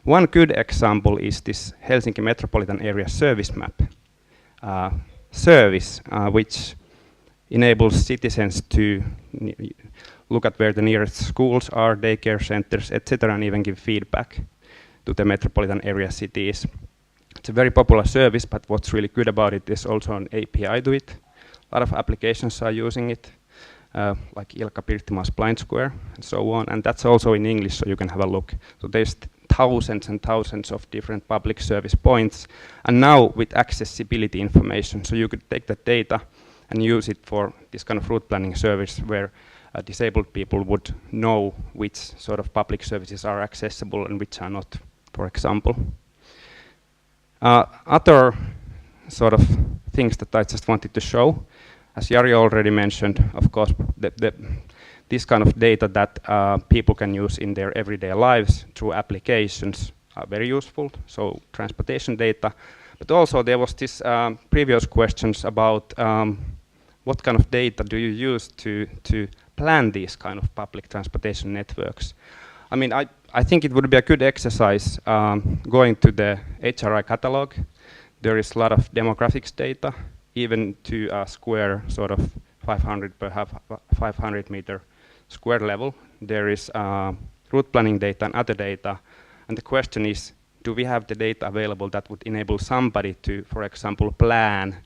One good example is this Helsinki Metropolitan Area Service Map service, which enables citizens to look at where the nearest schools are, daycare centers, etc., and even give feedback to the metropolitan area cities. It's a very popular service, but what's really good about it is also an API to it. A lot of applications are using it, like Ilkka Pirttimaa's BlindSquare and so on, and that's also in English, so you can have a look. So there's thousands and thousands of different public service points, and now with accessibility information, so you could take that data and use it for this kind of route planning service where disabled people would know which sort of public services are accessible and which are not, for example. Other sort of things that I just wanted to show, as Jari already mentioned, of course, this kind of data that people can use in their everyday lives through applications are very useful, so transportation data. But also there was this previous questions about what kind of data do you use to plan these kind of public transportation networks. I mean, I think it would be a good exercise going to the HRI catalog. There is a lot of demographics data, even to a square sort of 500 per 500 meter square level. There is route planning data and other data. And the question is, do we have the data available that would enable somebody to, for example, plan,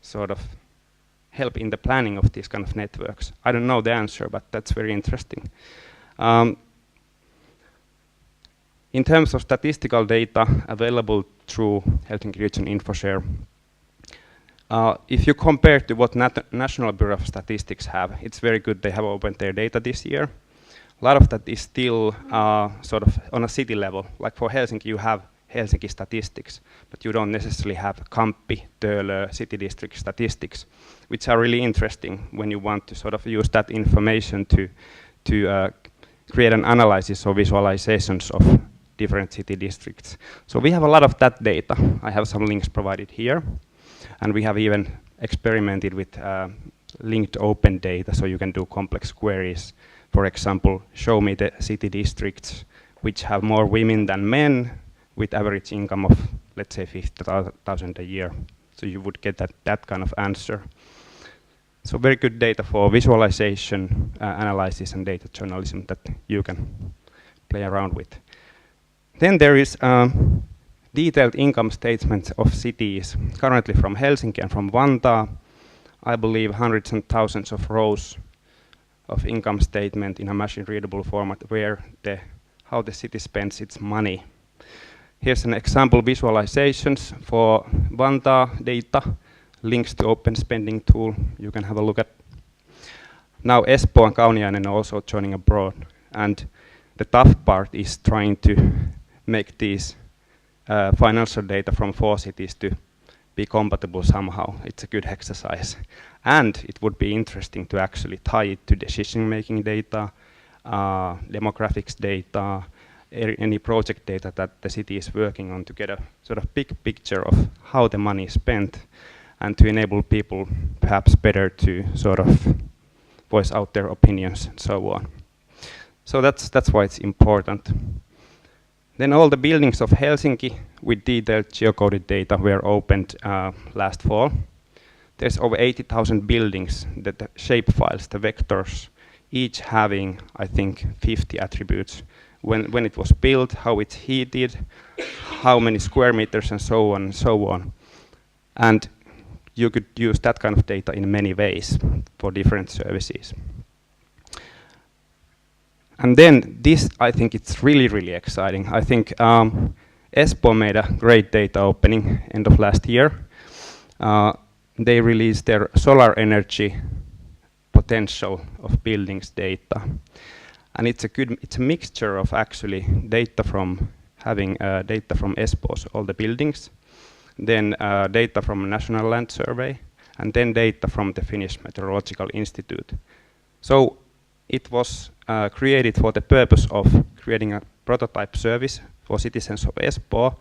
sort of help in the planning of these kind of networks? I don't know the answer, but that's very interesting. In terms of statistical data available through Helsinki Region Infoshare, if you compare to what National Bureau of Statistics have, it's very good. They have opened their data this year. A lot of that is still sort of on a city level. Like for Helsinki, you have Helsinki statistics, but you don't necessarily have Kamppi, Töölö, city district statistics, which are really interesting when you want to sort of use that information to create an analysis or visualizations of different city districts. So we have a lot of that data. I have some links provided here. And we have even experimented with linked open data, so you can do complex queries. For example, show me the city districts which have more women than men with average income of, let's say, 50,000 a year. So you would get that kind of answer. So very good data for visualization, analysis, and data journalism that you can play around with. Then there is detailed income statements of cities, currently from Helsinki and from Vantaa. I believe hundreds and thousands of rows of income statement in a machine-readable format where how the city spends its money. Here's an example visualizations for Vantaa data, links to open spending tool. You can have a look at. Now Espoo and Kauniainen are also joining abroad, and the tough part is trying to make these financial data from 4 cities to be compatible somehow. It's a good exercise. And it would be interesting to actually tie it to decision-making data, demographics data, any project data that the city is working on to get a sort of big picture of how the money is spent and to enable people perhaps better to sort of voice out their opinions and so on. So that's why it's important. Then all the buildings of Helsinki with detailed geocoded data were opened last fall. There's over 80,000 buildings, the shape files, the vectors, each having, I think, 50 attributes. When it was built, how it's heated, how many square meters, and so on and so on. And you could use that kind of data in many ways for different services. And then this, I think it's really, really exciting. I think Espoo made a great data opening end of last year. They released their solar energy potential of buildings data. And it's a mixture of actually data from having data from Espoo's all the buildings, then data from a National Land Survey, and then data from the Finnish Meteorological Institute. So it was created for the purpose of creating a prototype service for citizens of Espoo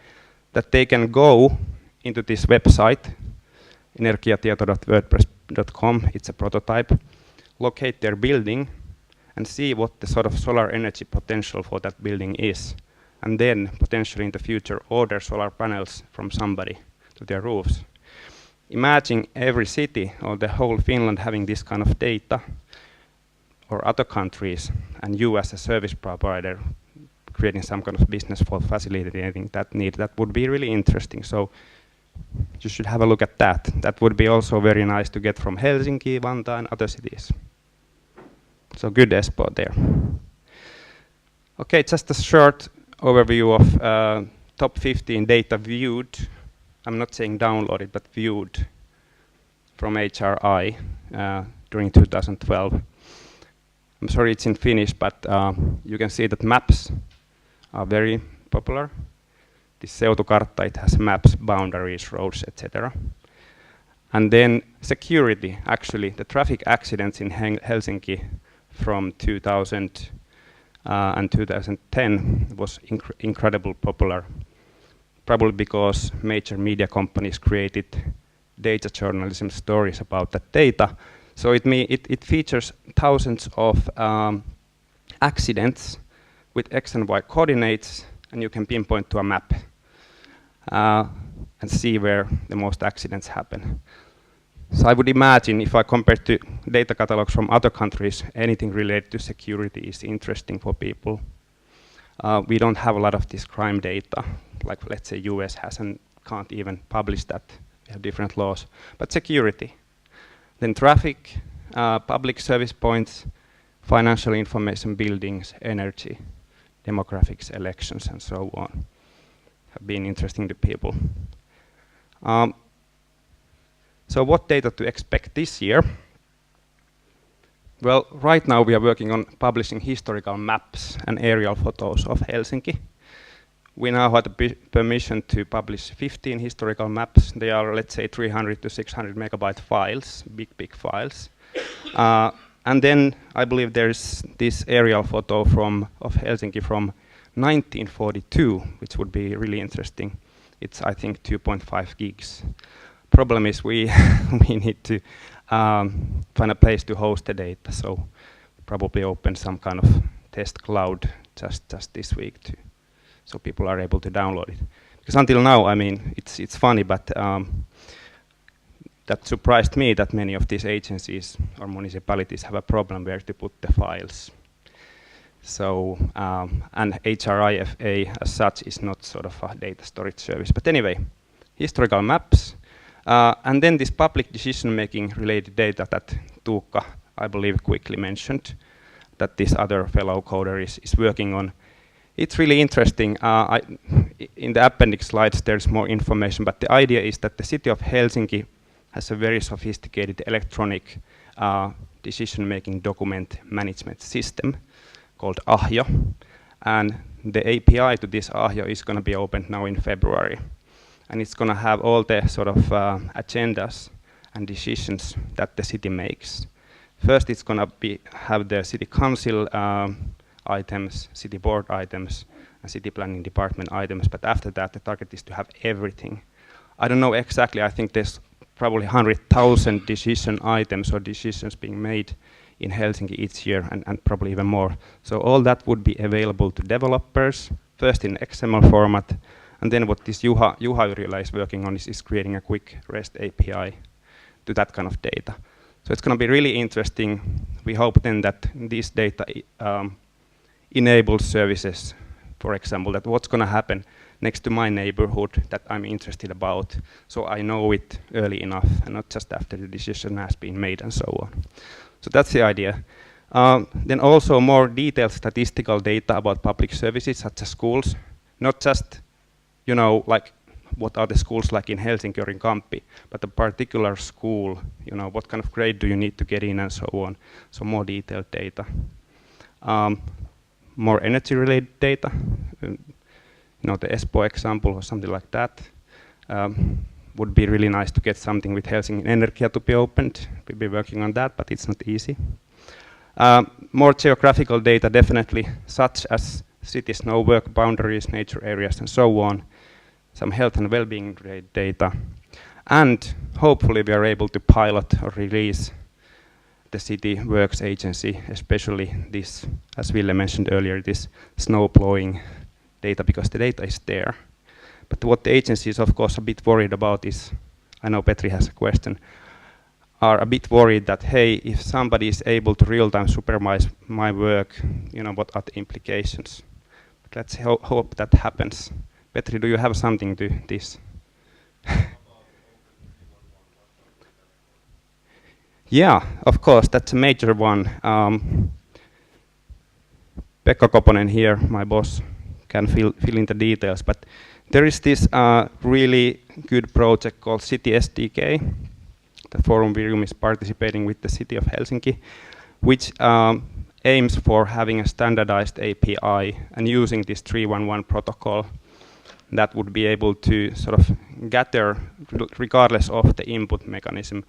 that they can go into this website, energiatieto.wordpress.com, it's a prototype, locate their building and see what the sort of solar energy potential for that building is, and then potentially in the future order solar panels from somebody to their roofs. Imagine every city or the whole Finland having this kind of data, or other countries, and you as a service provider creating some kind of business for facilitating that need. That would be really interesting. So you should have a look at that. That would be also very nice to get from Helsinki, Vantaa, and other cities. So good Espoo there. Okay, just a short overview of top 15 data viewed. I'm not saying downloaded, but viewed from HRI during 2012. I'm sorry it's in Finnish, but you can see that maps are very popular. This Seutukartta, it has maps, boundaries, roads, etc. And then security, actually, the traffic accidents in Helsinki from 2000 and 2010 was incredibly popular, probably because major media companies created data journalism stories about that data. So it features thousands of accidents with X and Y coordinates, and you can pinpoint to a map and see where the most accidents happen. So I would imagine if I compare to data catalogs from other countries, anything related to security is interesting for people. We don't have a lot of this crime data, like let's say US has and can't even publish that. We have different laws. But security. Then traffic, public service points, financial information, buildings, energy, demographics, elections, and so on have been interesting to people. So what data to expect this year? Well, right now we are working on publishing historical maps and aerial photos of Helsinki. We now have the permission to publish 15 historical maps. They are, let's say, 300 to 600 megabyte files, big files. And then I believe there's this aerial photo of Helsinki from 1942, which would be really interesting. It's, I think, 2.5 gigs. Problem is we need to find a place to host the data, so probably open some kind of test cloud just this week so people are able to download it. Because until now, I mean, it's funny, but that surprised me that many of these agencies or municipalities have a problem where to put the files. So, and HRIFA as such is not sort of a data storage service. But anyway, historical maps, and then this public decision-making related data that Tuukka, I believe, quickly mentioned, that this other fellow coder is working on. It's really interesting. In the appendix slides, there's more information, but the idea is that the city of Helsinki has a very sophisticated electronic decision-making document management system called Ahjo. And the API to this Ahjo is going to be opened now in February. And it's going to have all the sort of agendas and decisions that the city makes. First, it's going to have the city council items, city board items, and city planning department items. But after that, the target is to have everything. I don't know exactly. I think there's probably 100,000 decision items or decisions being made in Helsinki each year, and probably even more. So all that would be available to developers, first in XML format, and then what this Juha Yrjölä is working on is creating a quick REST API to that kind of data. So it's going to be really interesting. We hope then that this data enables services, for example, that what's going to happen next to my neighborhood that I'm interested about, so I know it early enough and not just after the decision has been made and so on. So that's the idea. Then also more detailed statistical data about public services such as schools, not just, you know, like what are the schools like in Helsinki or in Kamppi, but a particular school, you know, what kind of grade do you need to get in and so on. So more detailed data. More energy related data, you know, the Espoo example or something like that. Would be really nice to get something with Helsingin Energia to be opened. We'll be working on that, but it's not easy. More geographical data, definitely, such as city snow work boundaries, nature areas, and so on. Some health and well-being data. And hopefully we are able to pilot or release the city works agency, especially this, as Ville mentioned earlier, this snow plowing data, because the data is there. But what the agency is, of course, a bit worried about is, I know Petri has a question, are a bit worried that, hey, if somebody is able to real-time supervise my work, you know, what are the implications? But let's hope that happens. Petri, do you have something to this? Yeah, of course, that's a major one. Pekka Koponen here, my boss, can fill in the details, but there is this really good project called City SDK. The Forum Virium is participating with the city of Helsinki, which aims for having a standardized API and using this 311 protocol that would be able to sort of gather, regardless of the input mechanism,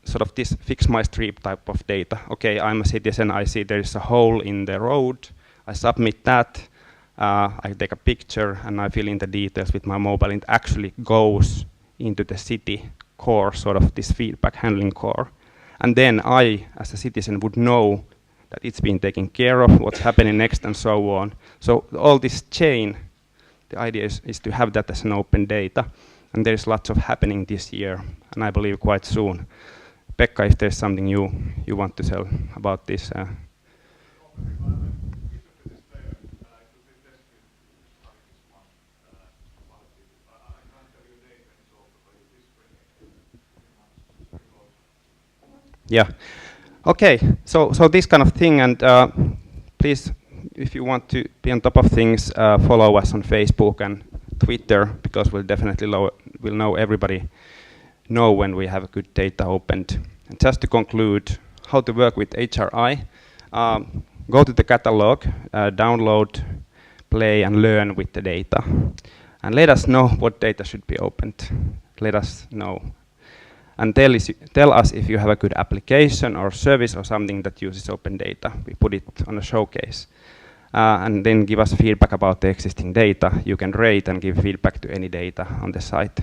sort of this fix my street type of data. Okay, I'm a citizen, I see there is a hole in the road, I submit that, I take a picture and I fill in the details with my mobile. It actually goes into the city core, sort of this feedback handling core. And then I, as a citizen, would know that it's been taken care of, what's happening next, and so on. So all this chain, the idea is to have that as an open data, and there's lots of happening this year, and I believe quite soon. Pekka, if there's something you want to tell about this. Yeah. Okay. So this kind of thing, and please, if you want to be on top of things, follow us on Facebook and Twitter, because we'll definitely we'll know everybody know when we have good data opened. And just to conclude, how to work with HRI. Go to the catalog, download, play, and learn with the data, and let us know what data should be opened. Let us know. And tell us if you have a good application or service or something that uses open data. We put it on a showcase. And then give us feedback about the existing data. You can rate and give feedback to any data on the site.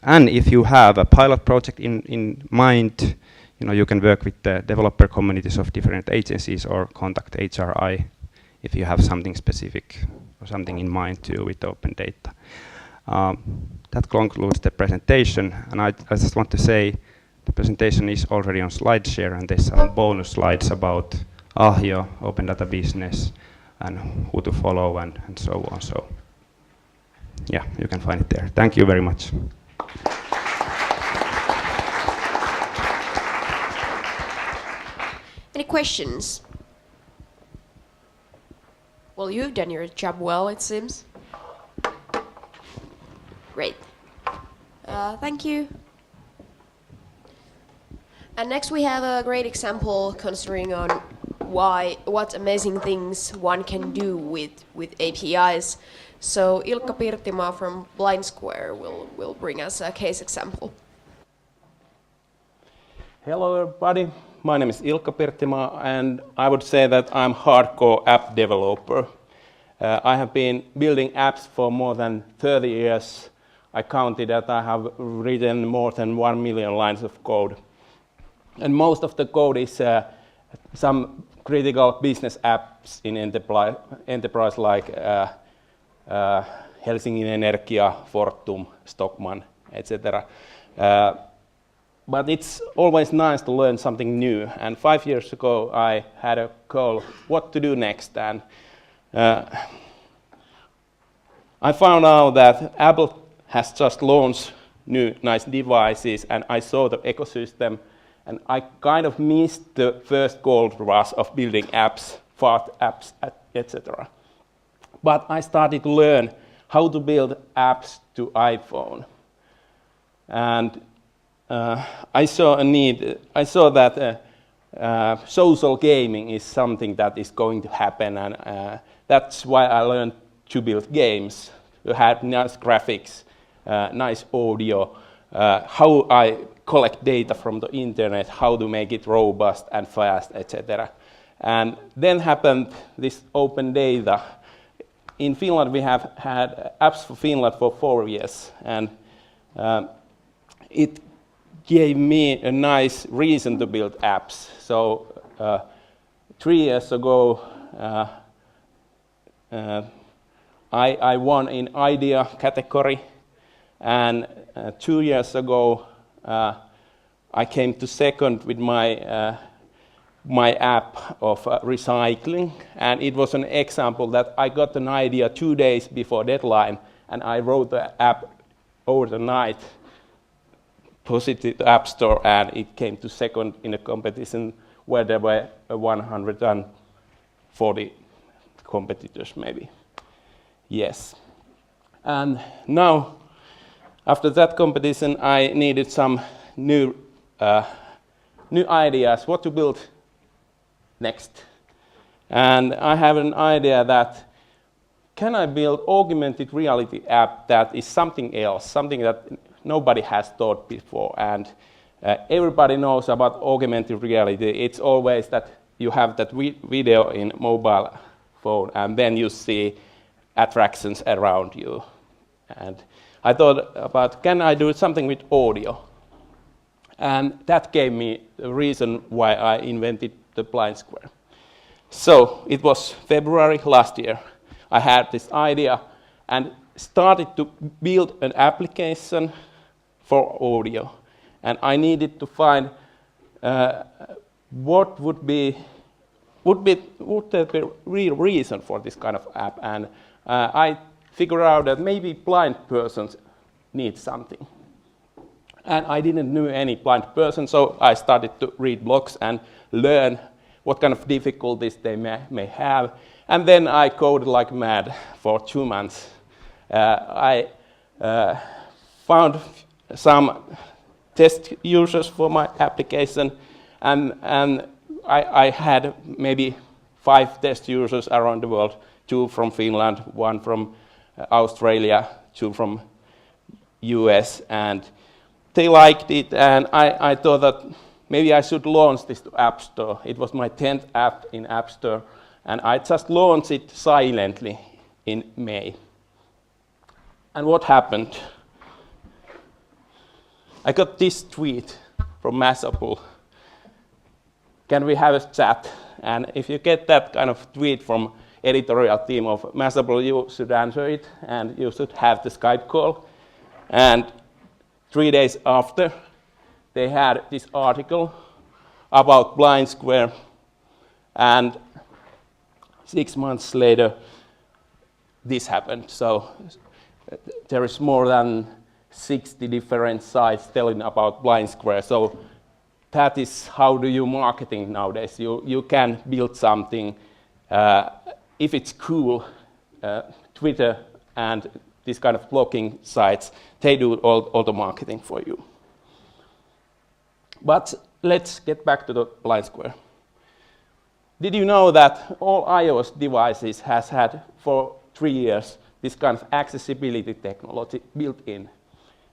And if you have a pilot project in mind, you can work with the developer communities of different agencies or contact HRI if you have something specific or something in mind to do with open data. That concludes the presentation, and I just want to say the presentation is already on SlideShare, and there's some bonus slides about Ahio, open data business, and who to follow, and so on. So yeah, you can find it there. Thank you very much. Any questions? Well, you've done your job well, it seems. Great. Thank you. And next we have a great example considering on what amazing things one can do with APIs. So Ilkka Pirttimaa from BlindSquare will bring us a case example. Hello everybody, my name is Ilkka Pirttimaa, and I would say that I'm hardcore app developer. I have been building apps for more than 30 years. I counted that I have written more than 1 million lines of code. And most of the code is some critical business apps in enterprise like Helsinki Energia, Fortum, Stockmann, etc. But it's always nice to learn something new. And 5 years ago, I had a goal what to do next. And I found out that Apple has just launched new nice devices, and I saw the ecosystem, and I kind of missed the first gold rush of building apps, fast apps, etc. But I started to learn how to build apps to iPhone. And I saw a need, I saw that social gaming is something that is going to happen, and that's why I learned to build games. You had nice graphics, nice audio, how I collect data from the internet, how to make it robust and fast, etc. And then happened this open data. In Finland, we have had apps for Finland for 4 years, and it gave me a nice reason to build apps. So 3 years ago, I won in idea category, and 2 years ago I came to second with my app of recycling, and it was an example that I got an idea 2 days before deadline, and I wrote the app over the night, posted it to the App Store, and it came to second in a competition where there were 140 competitors maybe. Yes. And now, after that competition, I needed some new ideas, what to build next. And I have an idea that, can I build augmented reality app that is something else, something that nobody has thought before. And everybody knows about augmented reality. It's always that you have that video in mobile phone, and then you see attractions around you. And I thought about, can I do something with audio? And that gave me the reason why I invented the BlindSquare. So it was February last year. I had this idea and started to build an application for audio. And I needed to find what would there be real reason for this kind of app. And I figured out that maybe blind persons need something. And I didn't know any blind person, so I started to read blogs and learn what kind of difficulties they may have. And then I coded like mad for 2 months. I found some test users for my application, and I had maybe 5 test users around the world, 2 from Finland, 1 from Australia, 2 from US, and they liked it, and I thought that maybe I should launch this to App Store. It was my 10th app in App Store, and I just launched it silently in May. And what happened? I got this tweet from Massable. Can we have a chat? And if you get that kind of tweet from editorial team of Massable, you should answer it, and you should have the Skype call. And 3 days after, they had this article about BlindSquare, and 6 months later, this happened. So there is more than 60 different sites telling about BlindSquare. So that is how do you marketing nowadays. You can build something. If it's cool, Twitter and this kind of blogging sites, they do all the marketing for you. But let's get back to the BlindSquare. Did you know that all iOS devices has had for 3 years this kind of accessibility technology built in?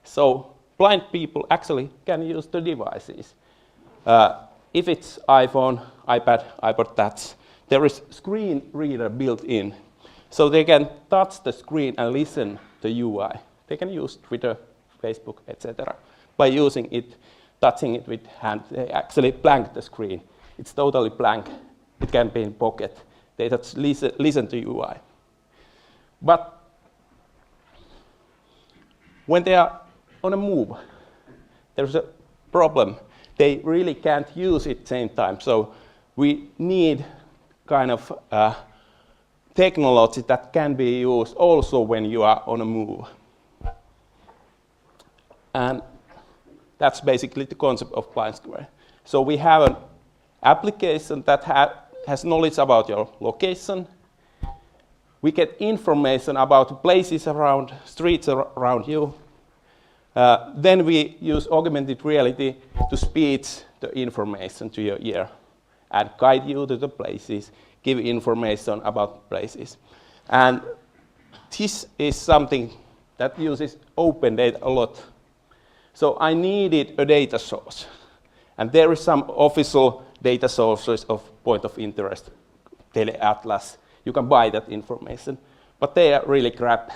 So blind people actually can use the devices. If it's iPhone, iPad, iPod Touch, there is screen reader built in. So they can touch the screen and listen to UI. They can use Twitter, Facebook, etc. By using it, touching it with hand. They actually blank the screen. It's totally blank. It can be in pocket. They just listen to UI. But when they are on a move, there's a problem. They really can't use it at the same time. So we need kind of technology that can be used also when you are on a move. And that's basically the concept of BlindSquare. So we have an application that has knowledge about your location. We get information about places around, streets around you. Then we use augmented reality to speed the information to your ear and guide you to the places, give information about places. And this is something that uses open data a lot. So I needed a data source. And there is some official data sources of point of interest, Teleatlas. You can buy that information. But they are really crap.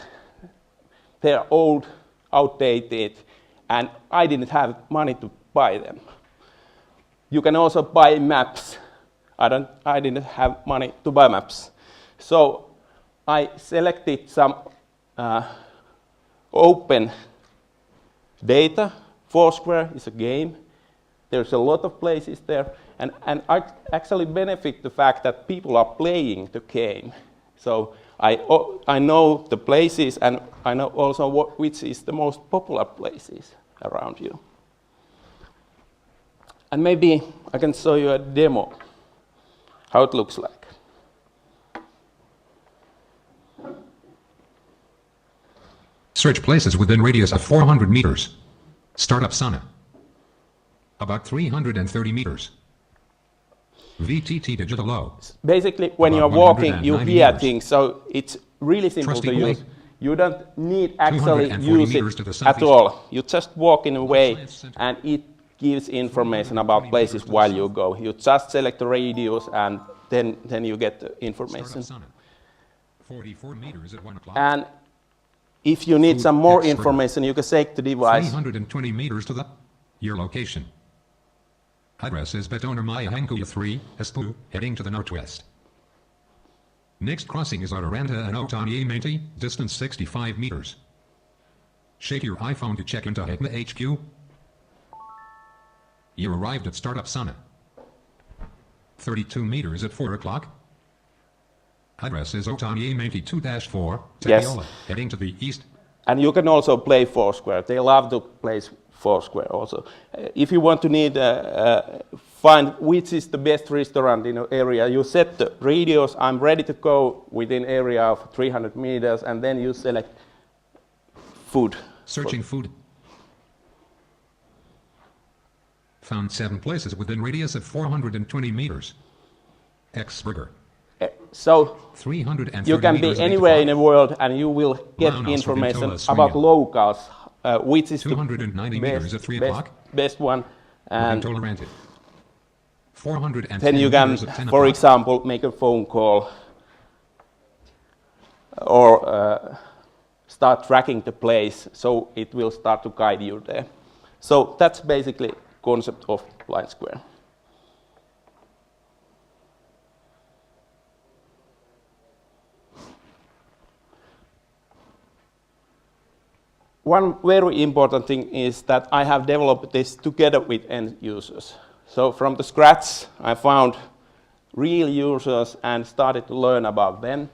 They are old, outdated, and I didn't have money to buy them. You can also buy maps. I didn't have money to buy maps. So I selected some open data. Foursquare is a game. There's a lot of places there. And I actually benefit the fact that people are playing the game. So I know the places, and I know also which is the most popular places around you. And maybe I can show you a demo, how it looks like. Search places within radius of 400 meters. Startup sauna. About 330 meters. VTT digital low. Basically, when you're walking, you hear things, so it's really simple to use. You don't need actually use it at all. You just walk in a way, and it gives information about places while you go. You just select the radius, and then you get the information. 44 meters at 1 o'clock. And if you need some more information, you can take the device. 320 meters to your location. Address is Betoner Maya Hankuya 3, S2, heading to the northwest. Next crossing is Araranta and Otaniementi, distance 65 meters. Shake your iPhone to check into HECMA HQ. You arrived at Startup Sana. 32 meters at 4 o'clock. Address is Otaniementi 2-4, Yes. Tapiola, heading to the east. And you can also play Foursquare. They love to play Foursquare also. If you want to find which is the best restaurant in an area, you set the radius, I'm ready to go within area of 300 meters, and then you select food. Searching food. Found 7 places within radius of 420 meters. X-Burger. So 330 you can be meters at 8 anywhere o'clock. in the world and you will get Roundhouse for information Vintola, about Swingen. locals, which is 290 the meters at 3 o'clock. best one. And Tolerante. 410 then you can, meters at 10 for o'clock. example, make a phone call or start tracking the place, so it will start to guide you there. So that's basically concept of BlindSquare. One very important thing is that I have developed this together with end users. So from the scratch, I found real users and started to learn about them,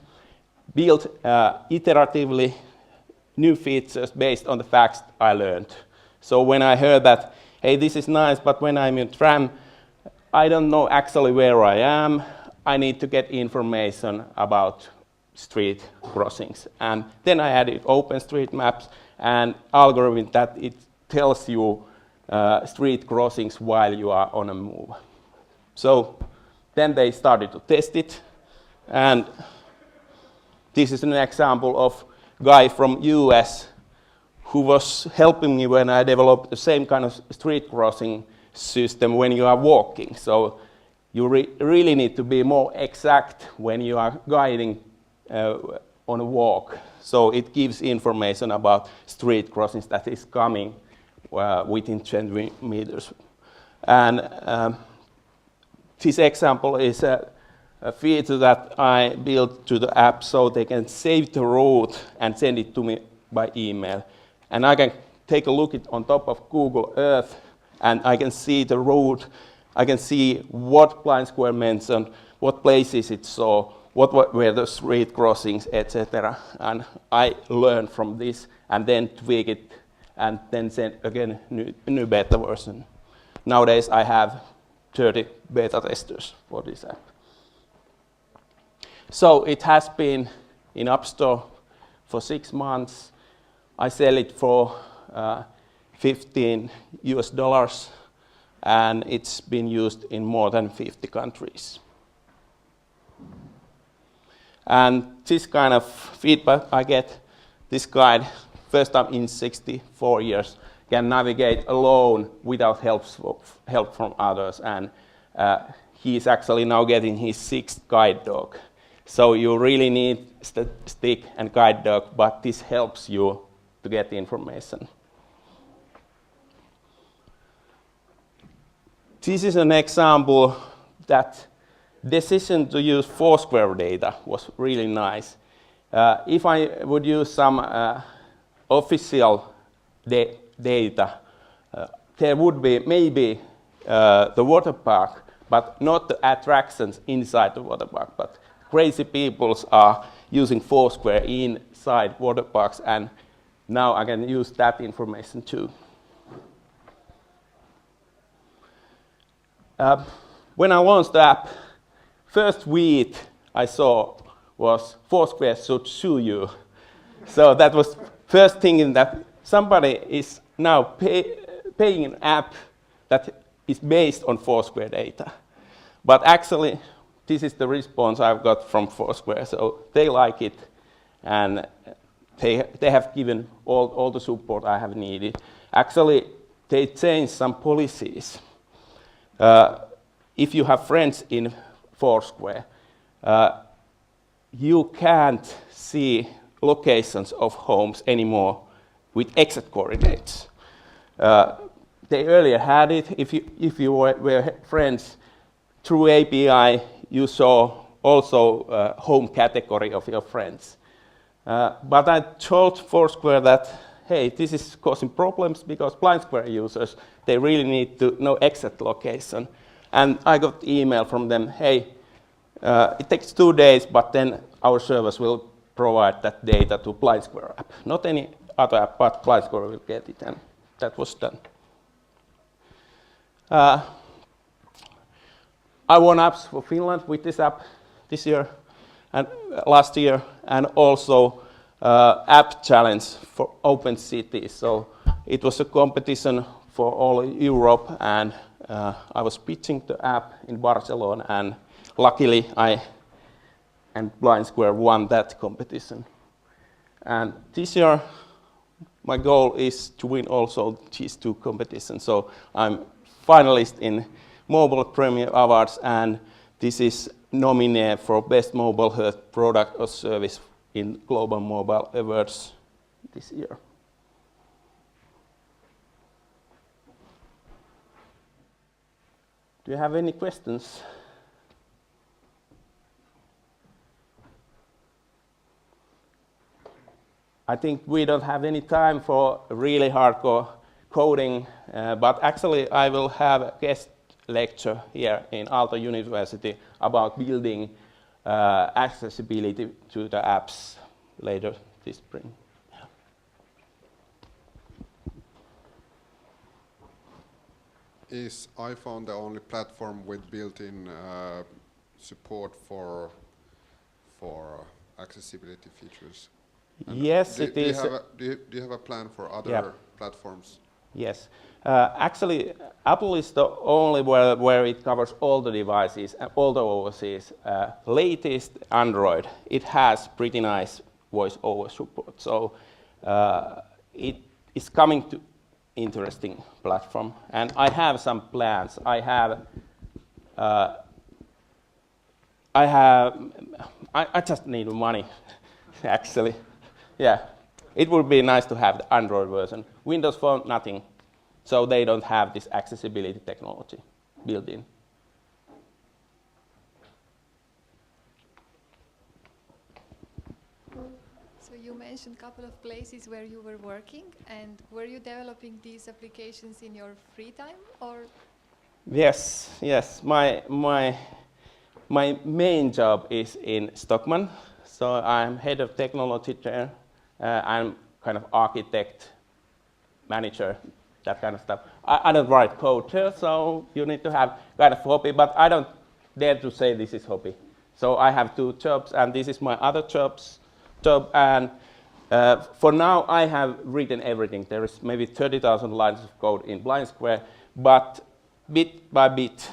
built iteratively new features based on the facts I learned. So when I heard that, hey, this is nice, but when I'm in tram, I don't know actually where I am. I need to get information about street crossings. And then I added OpenStreetMaps and algorithm that it tells you street crossings while you are on a move. So then they started to test it, and this is an example of a guy from US who was helping me when I developed the same kind of street crossing system when you are walking. So you really need to be more exact when you are guiding on a walk. So it gives information about street crossings that is coming within 20 meters. And this example is a feature that I built to the app so they can save the route and send it to me by email. And I can take a look at on top of Google Earth, and I can see the route. I can see what BlindSquare mentioned, what places it saw, what were the street crossings, etc. And I learn from this and then tweak it and then send again new beta version. Nowadays I have 30 beta testers for this app. So it has been in App Store for 6 months. I sell it for $15 US, and it's been used in more than 50 countries. And this kind of feedback I get, this guide, first time in 64 years, can navigate alone without help from others. And he's actually now getting his 6th guide dog. So you really need stick and guide dog, but this helps you to get the information. This is an example that decision to use Foursquare data was really nice. If I would use some official data, there would be maybe the water park, but not the attractions inside the water park. But crazy people are using Foursquare inside water parks, and now I can use that information too. When I launched the app, first tweet I saw was Foursquare should sue you. So that was first thinking that somebody is now paying an app that is based on Foursquare data. But actually, this is the response I've got from Foursquare. So they like it, and they have given all the support I have needed. Actually, they changed some policies. If you have friends in Foursquare, you can't see locations of homes anymore with exact coordinates. They earlier had it. If you were friends through API, you saw also home category of your friends. But I told Foursquare that, hey, this is causing problems because BlindSquare users, they really need to know exact location. And I got email from them, hey, it takes 2 days, but then our servers will provide that data to BlindSquare app. Not any other app, but BlindSquare will get it, and that was done. I won apps for Finland with this app this year and last year, and also app challenge for open cities. So it was a competition for all Europe, and I was pitching the app in Barcelona, and luckily I and BlindSquare won that competition. And this year my goal is to win also these 2 competitions. So I'm finalist in Mobile Premier Awards, and this is nominated for Best Mobile Health Product or Service in Global Mobile Awards this year. Do you have any questions? I think we don't have any time for really hardcore coding, but actually I will have a guest lecture here in Aalto University about building accessibility to the apps later this spring. Is iPhone the only platform with built-in support for accessibility features? And yes, it is. Do you have a plan for other platforms? Yes. Actually, Apple is the only where it covers all the devices, all the OSes. Latest Android, it has pretty nice voice-over support. So it is coming to interesting platform. And I have some plans. I just need money, actually. Yeah, it would be nice to have the Android version. Windows Phone, nothing. So they don't have this accessibility technology built in. So you mentioned a couple of places where you were working, and were you developing these applications in your free time, or? Yes, yes. My main job is in Stockmann. So I'm head of technology there. I'm kind of architect, manager, that kind of stuff. I don't write code here, so you need to have kind of hobby, but I don't dare to say this is hobby. So I have 2 jobs, and this is my other job. And for now, I have written everything. There is maybe 30,000 lines of code in BlindSquare, but bit by bit,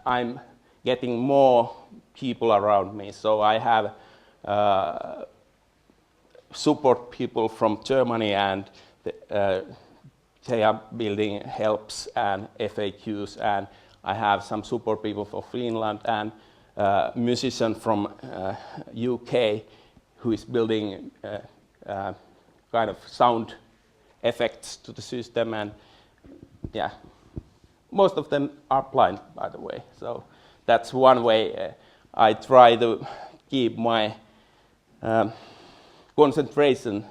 I'm getting more people around me. So I have support people from Germany, and they are building helps and FAQs, and I have some support people for Finland and musician from UK who is building kind of sound effects to the system, and yeah, most of them are blind, by the way. So that's one way I try to keep my concentration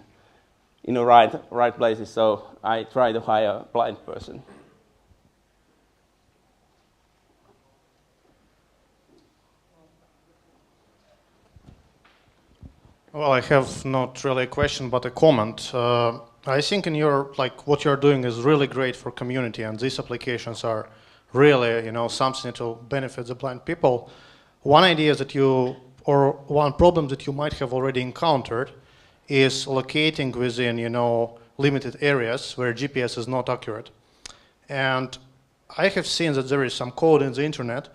in the right places, so I try to hire a blind person. Well, I have not really a question, but a comment. I think in your what you're doing is really great for community, and these applications are really, something to benefit the blind people. One idea that or one problem that you might have already encountered is locating within, limited areas where GPS is not accurate. And I have seen that there is some code in the internet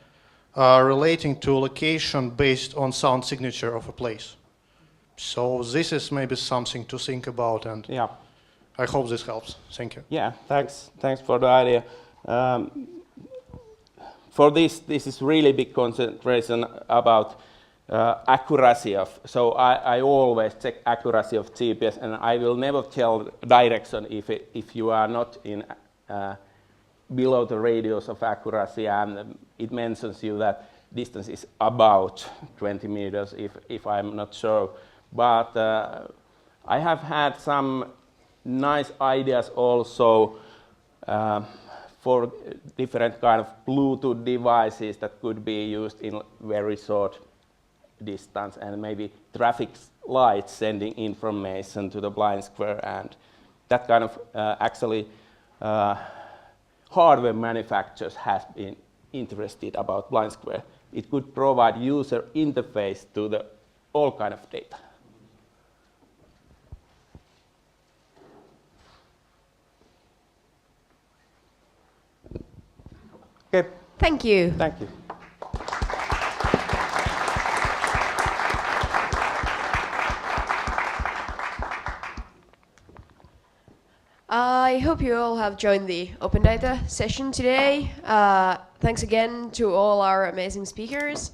relating to location based on sound signature of a place. So this is maybe something to think about, and yeah, I hope this helps. Thank you. Yeah, thanks for the idea. For this is really big concentration about accuracy of. So I always check accuracy of GPS, and I will never tell direction if you are not in below the radius of accuracy, and it mentions you that distance is about 20 meters, if I'm not sure. But I have had some nice ideas also for different kind of Bluetooth devices that could be used in very short distance, and maybe traffic lights sending information to the BlindSquare, and that kind of actually hardware manufacturers have been interested about BlindSquare. It could provide user interface to the all kind of data. Okay. Thank you. Thank you. I hope you all have joined the Open Data session today. Thanks again to all our amazing speakers.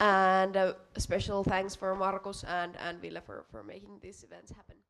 And a special thanks for Markus and Ville for making these events happen.